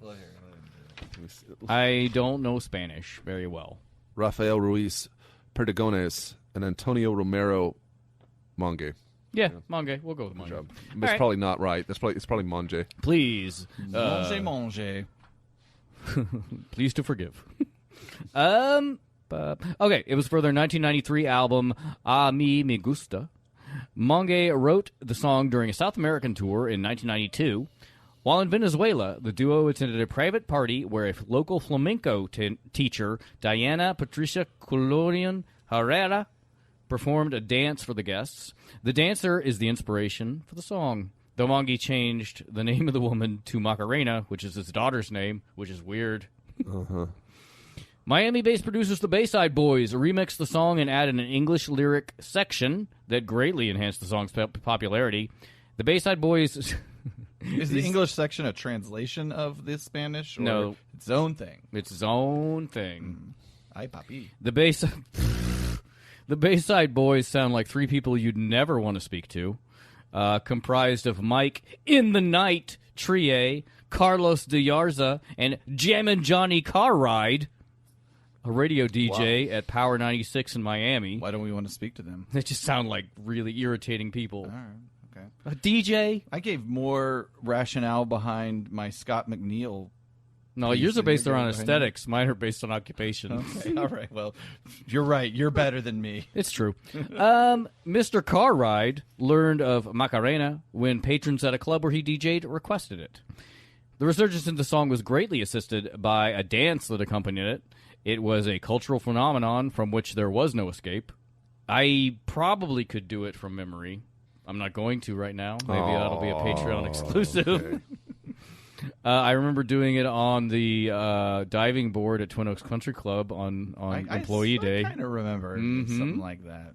I don't know Spanish very well. Rafael Ruiz, Perdigones, and Antonio Romero Monge. Yeah, Monge. We'll go with Monge. That's probably not right. It's probably Monge. Please. Mange. Please to forgive. Okay, it was for their 1993 album A Mi Me Gusta. Monge wrote the song during a South American tour in 1992. While in Venezuela, the duo attended a private party where a local flamenco teacher, Diana Patricia Colonian Herrera, performed a dance for the guests. The dancer is the inspiration for the song. Though Monge changed the name of the woman to Macarena, which is his daughter's name, which is weird. Miami-based producers The Bayside Boys remixed the song and added an English lyric section that greatly enhanced the song's popularity. The Bayside Boys... Is the English section a translation of the Spanish? Or No. its own thing? It's its own thing. Ay, papi. The Bayside Boys sound like 3 people you'd never want to speak to, comprised of Mike in the Night Trie, Carlos de Yarza, and Jammin' Johnny Carride, a radio DJ at Power 96 in Miami. Why don't we want to speak to them? They just sound like really irritating people. All right. Okay. A DJ? I gave more rationale behind my Scott McNeil. No, yours are based around aesthetics. Mine are based on occupation. Okay. All right. Well, you're right. You're better than me. It's true. Mr. Carride learned of Macarena when patrons at a club where he DJ'd requested it. The resurgence in the song was greatly assisted by a dance that accompanied it. It was a cultural phenomenon from which there was no escape. I probably could do it from memory. I'm not going to right now. Maybe that'll be a Patreon exclusive. Okay. I remember doing it on the diving board at Twin Oaks Country Club on Employee Day. I kind of remember something like that.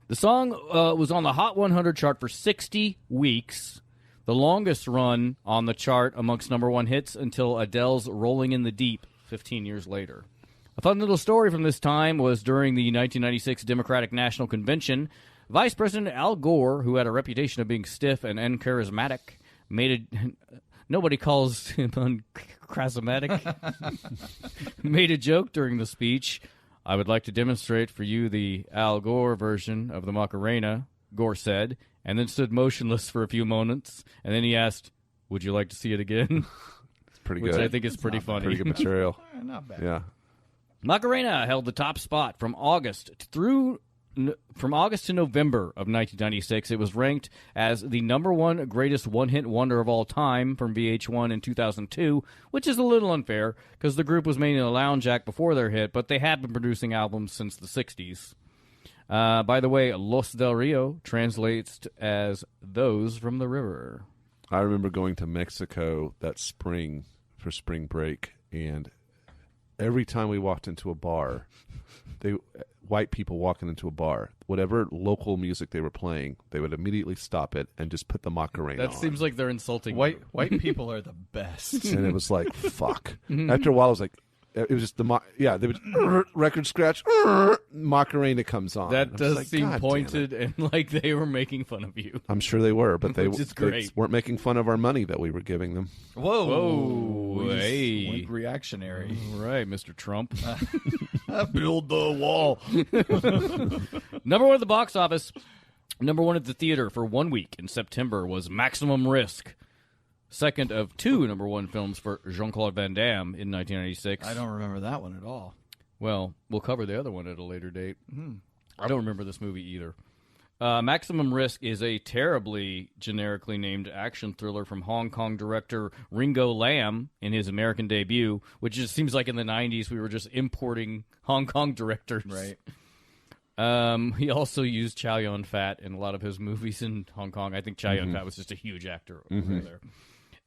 The song was on the Hot 100 chart for 60 weeks, the longest run on the chart amongst number 1 hits until Adele's Rolling in the Deep 15 years later. A fun little story from this time was during the 1996 Democratic National Convention, Vice President Al Gore, who had a reputation of being stiff and uncharismatic, made nobody calls him uncharismatic, made a joke during the speech. I would like to demonstrate for you the Al Gore version of the Macarena, Gore said, and then stood motionless for a few moments, and then he asked, would you like to see it again? It's pretty Which good. I think is pretty funny. Pretty good material. Not bad. Yeah. Macarena held the top spot from August to November of 1996. It was ranked as the number one greatest one-hit wonder of all time from VH1 in 2002, which is a little unfair because the group was mainly a lounge act before their hit, but they had been producing albums since the 60s. By the way, Los del Rio translates as those from the river. I remember going to Mexico that spring for spring break, and every time we walked into a bar, white people walking into a bar, whatever local music they were playing, they would immediately stop it and just put the Macarena on. That seems like they're insulting White people are the best. And it was like, fuck. After a while, I was like, it was just they would record scratch, Macarena comes on. That I was does like, seem God pointed and like they were making fun of you. I'm sure they were, but they Which is great. weren't making fun of our money that we were giving them. Whoa. We just hey. went reactionary. All right, Mr. Trump. Build the wall. Number one at the box office, number one at the theater for 1 week in September was Maximum Risk. Second of two number one films for Jean-Claude Van Damme in 1996. I don't remember that one at all. Well, we'll cover the other one at a later date. I don't remember this movie either. Maximum Risk is a terribly generically named action thriller from Hong Kong director Ringo Lam in his American debut, which just seems like in the 90s we were just importing Hong Kong directors. Right. He also used Chow Yun-fat in a lot of his movies in Hong Kong. I think Chow Yun-fat was just a huge actor over there.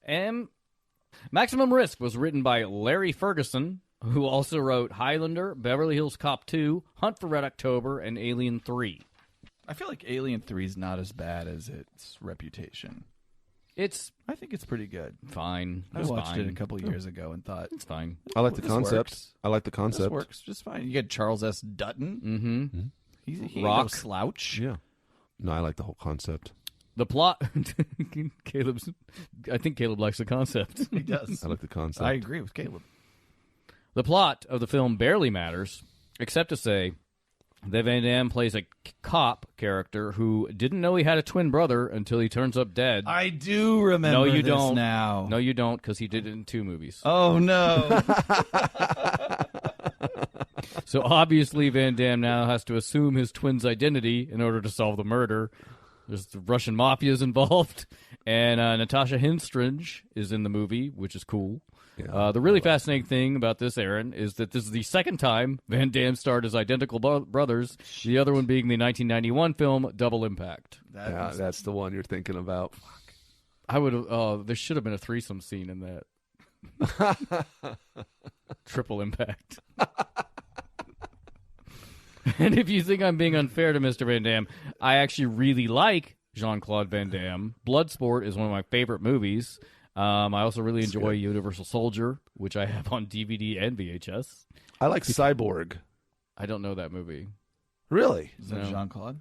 And Maximum Risk was written by Larry Ferguson, who also wrote Highlander, Beverly Hills Cop 2, Hunt for Red October, and Alien 3. I feel like Alien 3 is not as bad as its reputation. I think it's pretty good. Fine. I watched it a couple of years ago and thought, It's fine. I like the This concept. works. I like the this concept. works just fine. You get Charles S. Dutton. He ain't no Rock. slouch. Yeah. No, I like the whole concept. The plot... I think Caleb likes the concept. He does. I like the concept. I agree with Caleb. The plot of the film barely matters, except to say that Van Damme plays a cop character who didn't know he had a twin brother until he turns up dead. I do remember No, you this don't. now. No, you don't, because he did it in 2 movies. Oh, no. So obviously Van Damme now has to assume his twin's identity in order to solve the murder. There's the Russian mafias involved, and Natasha Henstridge is in the movie, which is cool. Yeah. The really fascinating thing about this, Aaron, is that this is the second time Van Damme starred as identical brothers, the other one being the 1991 film Double Impact. That's the one you're thinking about. I would have. There should have been a threesome scene in that. Triple Impact. And if you think I'm being unfair to Mr. Van Damme, I actually really like Jean-Claude Van Damme. Bloodsport is one of my favorite movies. I also really enjoy Universal Soldier, which I have on DVD and VHS. I like Cyborg. I don't know that movie. Really? Is that Jean-Claude?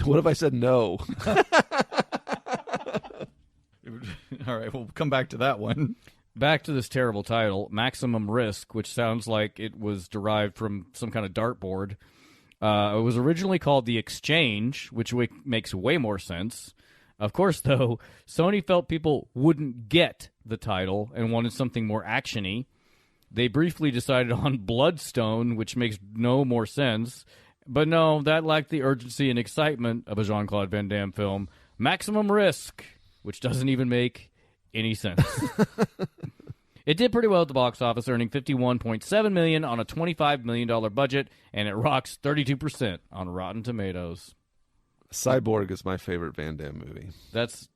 What if I said no? All right, we'll come back to that one. Back to this terrible title, Maximum Risk, which sounds like it was derived from some kind of dartboard. It was originally called The Exchange, which makes way more sense. Of course, though, Sony felt people wouldn't get the title and wanted something more action-y. They briefly decided on Bloodstone, which makes no more sense. But no, that lacked the urgency and excitement of a Jean-Claude Van Damme film. Maximum Risk, which doesn't even make any sense. It did pretty well at the box office, earning $51.7 million on a $25 million budget, and it rocks 32% on Rotten Tomatoes. Cyborg is my favorite Van Damme movie. That's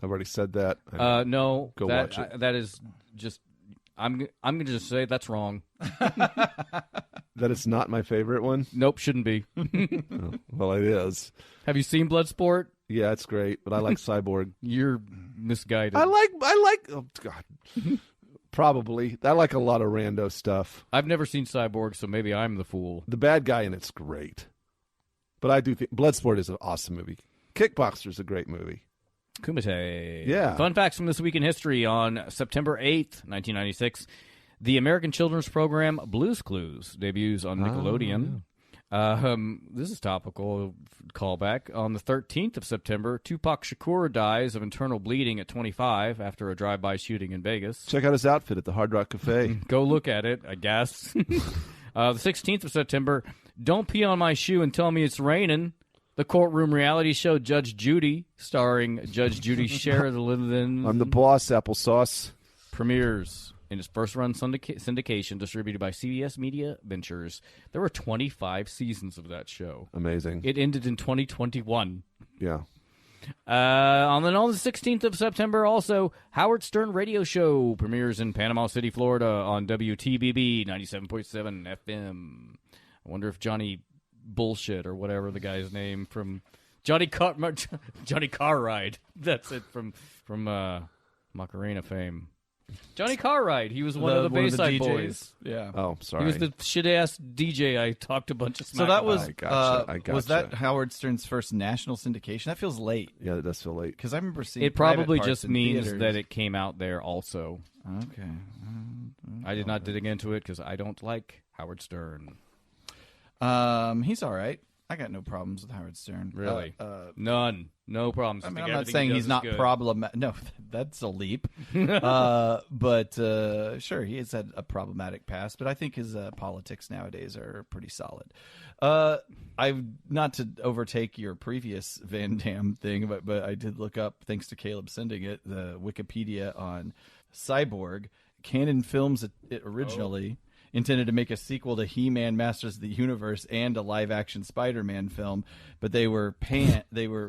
I've already said that. no. Go watch it. That is just. I'm going to just say that's wrong. That it's not my favorite one? Nope, shouldn't be. Oh, well, it is. Have you seen Bloodsport? Yeah, it's great, but I like Cyborg. You're misguided. I like. Oh God. Probably. I like a lot of rando stuff. I've never seen Cyborg, so maybe I'm the fool. The bad guy in it's great. But I do think Bloodsport is an awesome movie. Kickboxer's a great movie. Kumite. Yeah. Fun facts from this week in history on September 8th, 1996. The American children's program Blue's Clues debuts on Nickelodeon. This is topical callback. On the 13th of September, Tupac Shakur dies of internal bleeding at 25 after a drive-by shooting in Vegas. Check out his outfit at the Hard Rock Cafe. Go look at it, I guess. The 16th of September, Don't Pee on My Shoe and Tell Me It's Raining. The courtroom reality show Judge Judy, starring Judge Judy Sheridan. I'm the boss, applesauce. Premieres in its first-run syndication, distributed by CBS Media Ventures. There were 25 seasons of that show. Amazing. It ended in 2021. Yeah. On the 16th of September, also, Howard Stern Radio Show premieres in Panama City, Florida on WTBB 97.7 FM. I wonder if Johnny Bullshit or whatever the guy's name from Johnny Carride. That's it from Macarena fame. Johnny Carride. He was one of the Bayside Boys. Yeah. Oh, sorry. He was the shit-ass DJ I talked a bunch of smack So that about. was, I gotcha. was that Howard Stern's first national syndication? That feels late. Yeah, that does feel late. Because I remember seeing It probably private parts just in means theaters. that it came out there also. Okay. I did not dig into it because I don't like Howard Stern. He's all right. I got no problems with Howard Stern. Really? None. No problems. I mean, think I'm not everything saying he he's does not is good. problematic. No, that's a leap. But sure, he has had a problematic past, but I think his politics nowadays are pretty solid. Not to overtake your previous Van Damme thing, but I did look up, thanks to Caleb sending it, the Wikipedia on Cyborg. Canon Films it originally intended to make a sequel to He-Man Masters of the Universe and a live-action Spider-Man film, but they were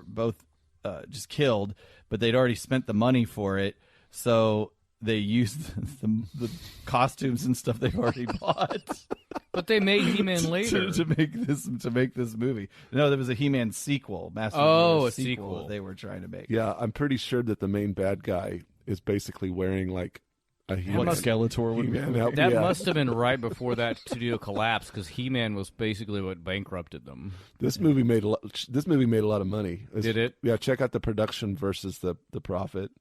both just killed, but they'd already spent the money for it, so they used the costumes and stuff they've already bought. But they made He-Man later. to make this movie. No, there was a He-Man sequel, Masters of the Universe a sequel. that they were trying to make. Yeah, I'm pretty sure that the main bad guy is basically wearing like a He-Man. Skeletor would be. That Yeah. must have been right before that studio collapsed, because He-Man was basically what bankrupted them. This movie made a lot of money. Did it? Yeah, check out the production versus the profit,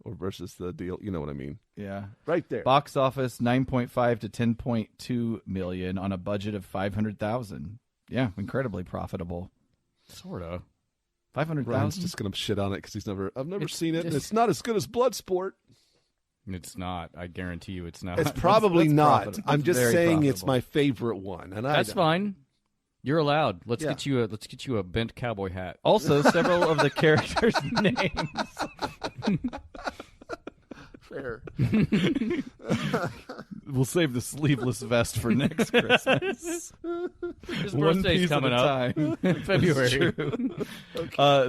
or versus the deal. You know what I mean? Yeah. Right there. Box office 9.5 to 10.2 million on a budget of 500,000. Yeah, incredibly profitable. Sort of. 500,000. Ryan's just gonna shit on it because I've never seen it, and just- it's not as good as Bloodsport. It's not. I guarantee you it's not. It's probably that's not. profitable. I'm It's just very saying it's profitable. my favorite one, and That's fine. You're allowed. Let's Yeah. get you a bent cowboy hat. Also, several of the characters' names. Fair. We'll save the sleeveless vest for next Christmas. His One birthday's piece coming at a up time. in February.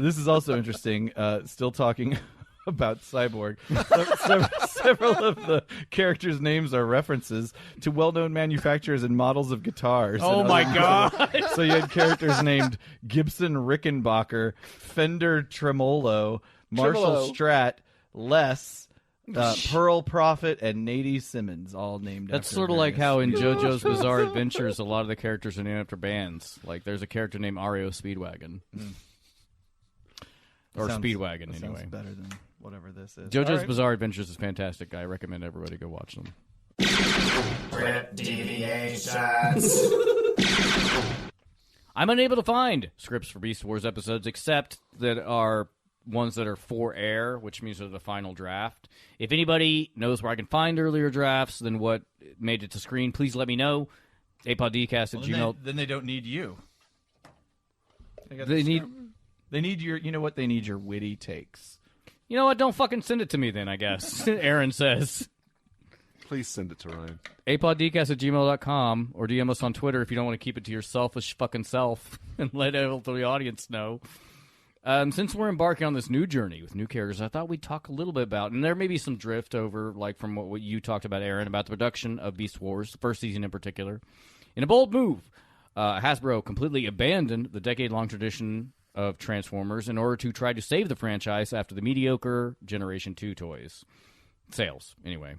This is also interesting. Still talking about Cyborg. Several of the characters' names are references to well-known manufacturers and models of guitars. Oh And my other- God. So you had characters named Gibson Rickenbacker, Fender Tremolo, Marshall Tremolo. Strat, Les, Pearl Prophet, and Nady Simmons, all named That's after sort of like various- how in JoJo's Bizarre Adventures, a lot of the characters are named after bands. Like there's a character named REO Speedwagon. Or Sounds- Speedwagon, that anyway. sounds better than whatever this is. JoJo's All right. Bizarre Adventures is fantastic. I recommend everybody go watch them. Rip deviations. I'm unable to find scripts for Beast Wars episodes except that are ones that are for air, which means they're the final draft. If anybody knows where I can find earlier drafts than what made it to screen, please let me know. APODcast at Gmail. Then they don't need you. They need... They need your. You know what? They need your witty takes. You know what? Don't fucking send it to me then, I guess. Aaron says. Please send it to Ryan. apodcast at gmail.com or DM us on Twitter if you don't want to keep it to your selfish fucking self and let the audience know. Since we're embarking on this new journey with new characters, I thought we'd talk a little bit about, and there may be some drift over, like from what you talked about, Aaron, about the production of Beast Wars, the first season in particular. In a bold move, Hasbro completely abandoned the decade-long tradition of Transformers in order to try to save the franchise after the mediocre Generation 2 toys. Sales, anyway.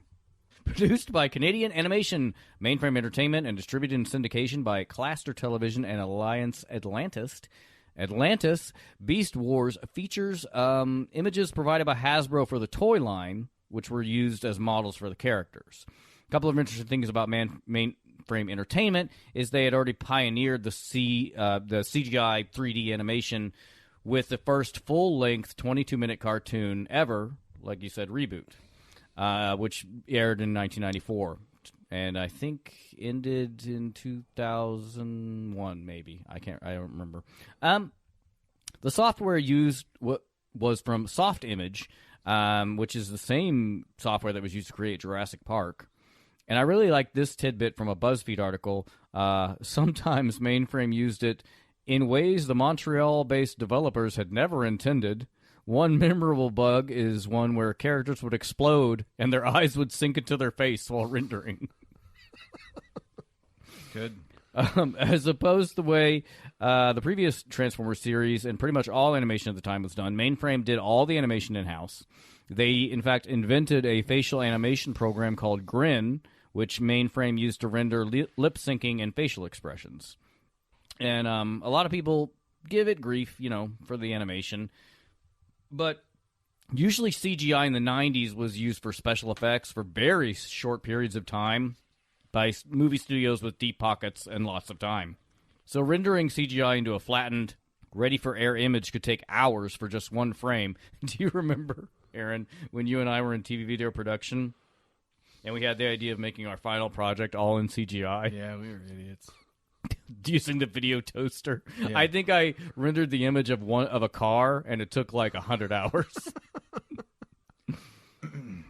Produced by Canadian Animation, Mainframe Entertainment, and distributed in syndication by Claster Television and Alliance Atlantis, Beast Wars features images provided by Hasbro for the toy line, which were used as models for the characters. A couple of interesting things about mainframe entertainment is they had already pioneered the CGI 3D animation with the first full-length 22-minute cartoon ever, like you said, Reboot, which aired in 1994. And I think ended in 2001, maybe. I don't remember. The software used was from Soft Image, which is the same software that was used to create Jurassic Park. And I really like this tidbit from a BuzzFeed article. Sometimes Mainframe used it in ways the Montreal-based developers had never intended. One memorable bug is one where characters would explode and their eyes would sink into their face while rendering. Good. As opposed to the way the previous Transformers series and pretty much all animation at the time was done, Mainframe did all the animation in-house. They, in fact, invented a facial animation program called Grin, which Mainframe used to render lip-syncing and facial expressions. And a lot of people give it grief, for the animation. But usually CGI in the 90s was used for special effects for very short periods of time by movie studios with deep pockets and lots of time. So rendering CGI into a flattened, ready-for-air image could take hours for just one frame. Do you remember, Aaron, when you and I were in TV video production, and we had the idea of making our final project all in CGI? Yeah, we were idiots. Using the video toaster. Yeah. I think I rendered the image of a car, and it took like 100 hours.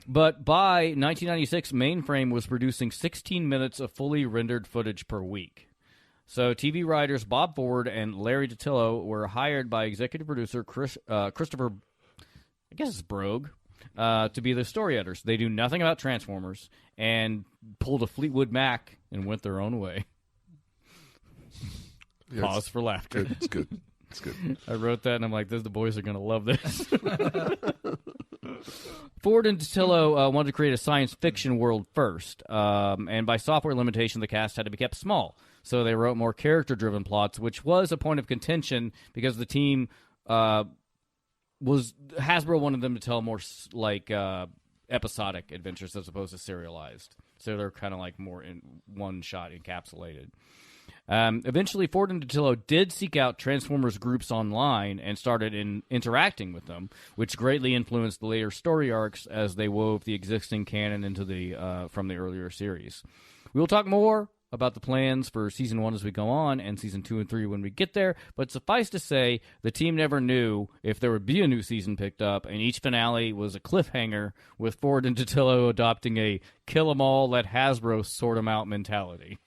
But by 1996, Mainframe was producing 16 minutes of fully rendered footage per week. So TV writers Bob Ford and Larry DiTillo were hired by executive producer Christopher, I guess it's Brogue, to be the story editors. They do nothing about Transformers and pulled a Fleetwood Mac and went their own way. Yeah, Pause for laughter. Good. It's good. It's good. I wrote that, and I'm like, the boys are going to love this. Ford and DiTillo wanted to create a science fiction world first, and by software limitation, the cast had to be kept small. So they wrote more character-driven plots, which was a point of contention because the team Hasbro wanted them to tell more episodic adventures as opposed to serialized. So they're kind of like more in one shot encapsulated. Eventually, Ford and DiTillo did seek out Transformers groups online and started interacting with them, which greatly influenced the later story arcs as they wove the existing canon into from the earlier series. We will talk more about the plans for Season 1 as we go on, and Season 2 and 3 when we get there, but suffice to say, the team never knew if there would be a new season picked up, and each finale was a cliffhanger, with Ford and DiTillo adopting a kill-em-all, let Hasbro sort 'em out mentality.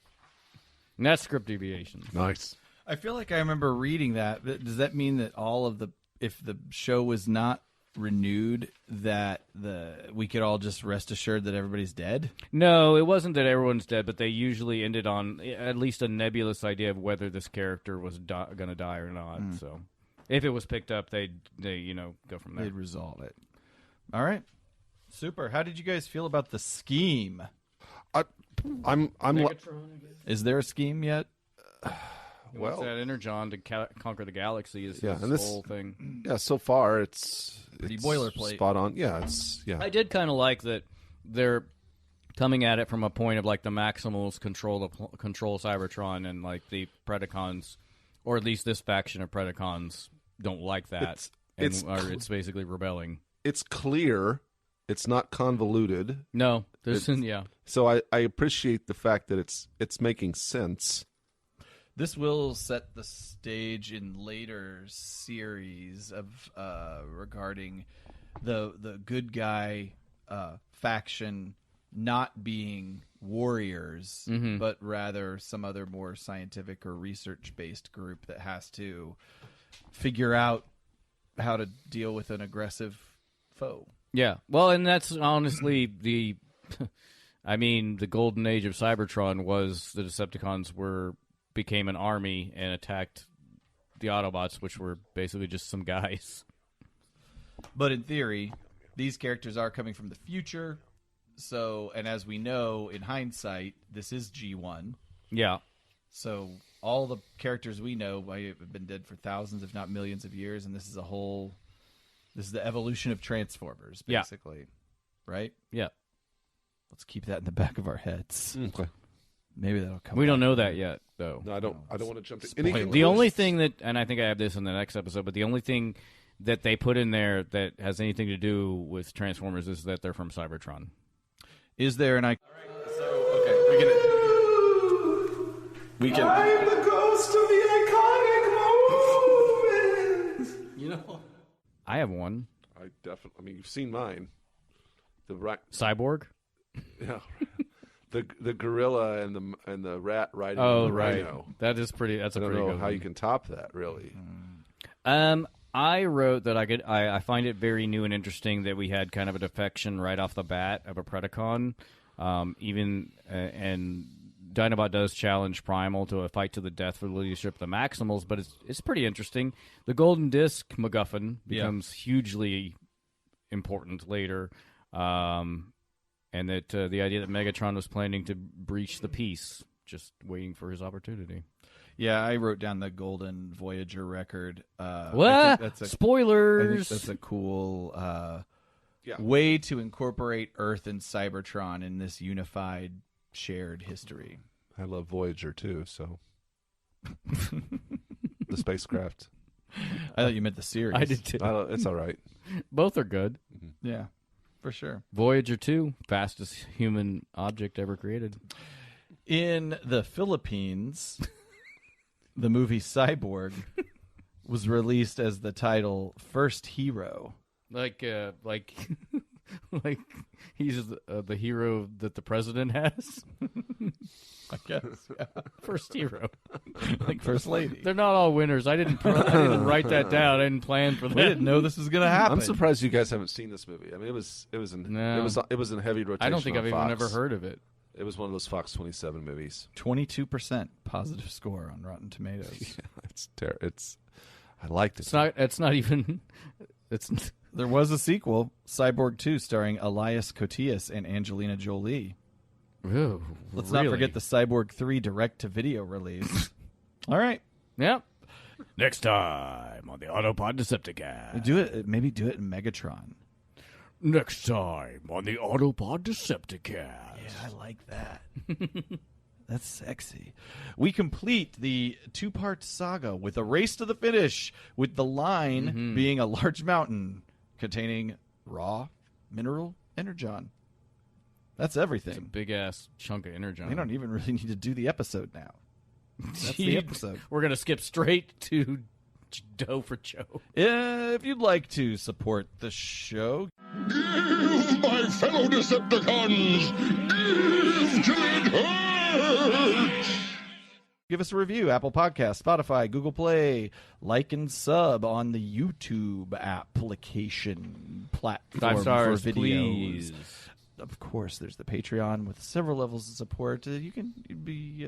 And that's script deviation. Nice. I feel like I remember reading that. Does that mean that if the show was not renewed, that we could all just rest assured that everybody's dead? No, it wasn't that everyone's dead, but they usually ended on at least a nebulous idea of whether this character was going to die or not. So, if it was picked up, they go from there. They'd resolve it. All right, super. How did you guys feel about the scheme? I'm Is there a scheme yet? What's that Energon to conquer the galaxy is and this whole thing. Yeah, so far it's Pretty boilerplate. Spot on. Yeah, I did kind of like that they're coming at it from a point of like the Maximals control Cybertron, and like the Predacons, or at least this faction of Predacons, don't like that. It's basically rebelling. It's clear. It's not convoluted. No, yeah. So I appreciate the fact that it's making sense. This will set the stage in later series of regarding the good guy faction not being warriors, but rather some other more scientific or research-based group that has to figure out how to deal with an aggressive foe. Yeah, well, and that's honestly the golden age of Cybertron was the Decepticons became an army and attacked the Autobots, which were basically just some guys. But in theory, these characters are coming from the future, and as we know, in hindsight, this is G1. Yeah. So all the characters we know have been dead for thousands, if not millions of years, and this is the evolution of Transformers, basically. Yeah. Right? Yeah. Let's keep that in the back of our heads. Okay. Maybe that'll come. We don't back. know that yet, though. No, I don't want to jump to Spoiler. anything. The only thing that, and I think I have this in the next episode, but the only thing that they put in there that has anything to do with Transformers is that they're from Cybertron. Is there an So okay, we can. I'm the ghost of the iconic moment. You know, I have one. I definitely. I mean, you've seen mine. The Cyborg. yeah, the gorilla and the rat riding. Oh, the right. rhino. That is pretty. That's I a don't pretty know good how one. you can top that, really. I wrote that I find it very new and interesting that we had kind of a defection right off the bat of a Predacon. And Dinobot does challenge Primal to a fight to the death for the leadership of the Maximals, but it's pretty interesting. The Golden Disc MacGuffin becomes hugely important later, and that the idea that Megatron was planning to breach the peace, just waiting for his opportunity. Yeah, I wrote down the Golden Voyager record. What? I think Spoilers! that's a cool Yeah. way to incorporate Earth and Cybertron in this unified, shared history. I love Voyager too. So the spacecraft. I thought you meant the series. I did too. It's all right. Both are good. Yeah, for sure. Voyager 2, fastest human object ever created. In the Philippines, the movie Cyborg was released as the title First Hero. Like he's the hero that the president has. I guess. Yeah. First hero. Like First Lady. They're not all winners. I didn't write that down. I didn't plan for that. We didn't know this was going to happen. I'm surprised you guys haven't seen this movie. I mean, it was in heavy rotation. I don't think on I've Fox. even ever heard of it. It was one of those Fox 27 movies. 22% positive score on Rotten Tomatoes. I liked it. It's not even. It's. There was a sequel, Cyborg 2, starring Elias Koteas and Angelina Jolie. Ooh, Let's really? not forget the Cyborg 3 direct-to-video release. All right. Yep. Next time on the Autopod Decepticast. Maybe do it in Megatron. Next time on the Autopod Decepticast. Yeah, I like that. That's sexy. We complete the two-part saga with a race to the finish, with the line being a large mountain containing raw mineral energon. That's everything. It's a big-ass chunk of energon. We don't even really need to do the episode now. That's the episode. We're going to skip straight to Dough for Joe. If you'd like to support the show, Give, my fellow Decepticons! Give till it hurts! give us a review. Apple Podcasts, Spotify, Google Play. Like and sub on the YouTube application platform 5 stars, for videos. please. Of course, there's the Patreon with several levels of support. You can be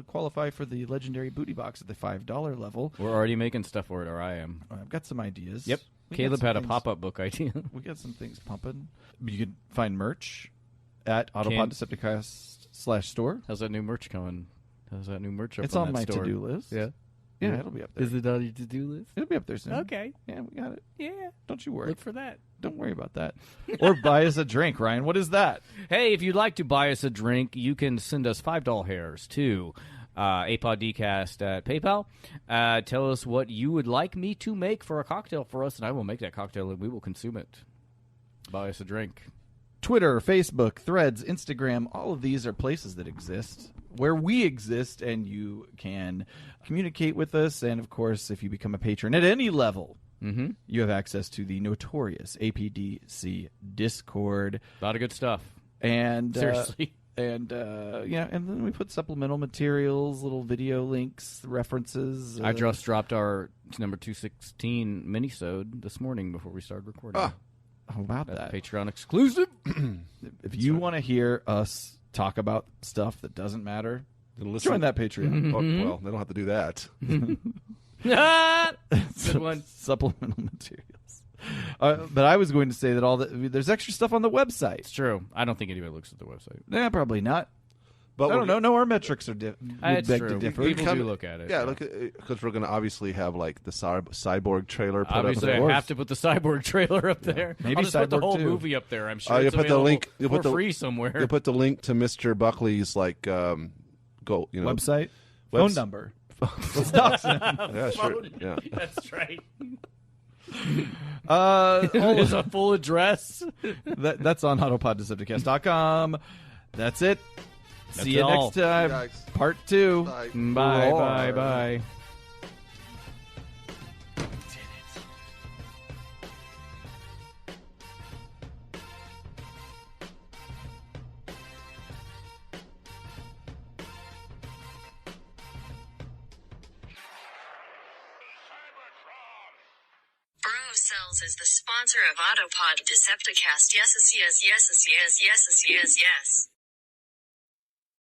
qualify for the legendary booty box at the $5 level. We're already making stuff for it, or I am. I've got some ideas. Yep. We got Caleb some had a things- pop-up book idea. We got some things pumping. You can find merch at Autopod Decepticast /store. How's that new merch coming? How's that new merch up It's on on that my store? to-do list. Yeah. Yeah, it'll be up there. Is it on your to-do list? It'll be up there soon. Okay. Yeah, we got it. Yeah. Don't you worry. Look for that. Don't worry about that. Or buy us a drink, Ryan. What is that? Hey, if you'd like to buy us a drink, you can send us $5 hairs to APODcast at PayPal. Tell us what you would like me to make for a cocktail for us, and I will make that cocktail, and we will consume it. Buy us a drink. Twitter, Facebook, Threads, Instagram, all of these are places that exist where we exist, and you can communicate with us. And, of course, if you become a patron at any level, you have access to the notorious APDC Discord. A lot of good stuff. And Seriously. and then we put supplemental materials, little video links, references. I just dropped our number 216 minisode this morning before we started recording. How about That's that? Patreon exclusive. If you want to hear us talk about stuff that doesn't matter, Then listen. join that Patreon. Oh, well, they don't have to do that. Good one. Supplemental materials. But I was going to say that there's extra stuff on the website. It's true. I don't think anybody looks at the website. Probably not. But I don't know. No, our metrics are That's beg to true. differ. People do look at it. Yeah, look because we're going to obviously have like the cyborg trailer put Obviously, up I there. have to put the cyborg trailer up there. Maybe I'll just put the Cyborg whole 2. movie up there. I'm sure You it's put the available link. You for put the free somewhere. You put the link to Mr. Buckley's like go Website, phone number. Let's dox him. Yeah, sure. Yeah. That's right. All Is a full address. that's on HuddlePodDecepticast.com. That's it. See you all. next time. Yikes. Part 2. Bye. Bye, Roar. bye, bye. Sales is the sponsor of Autopod Decepticast. Yes, yes, yes, yes, yes, yes, yes, yes.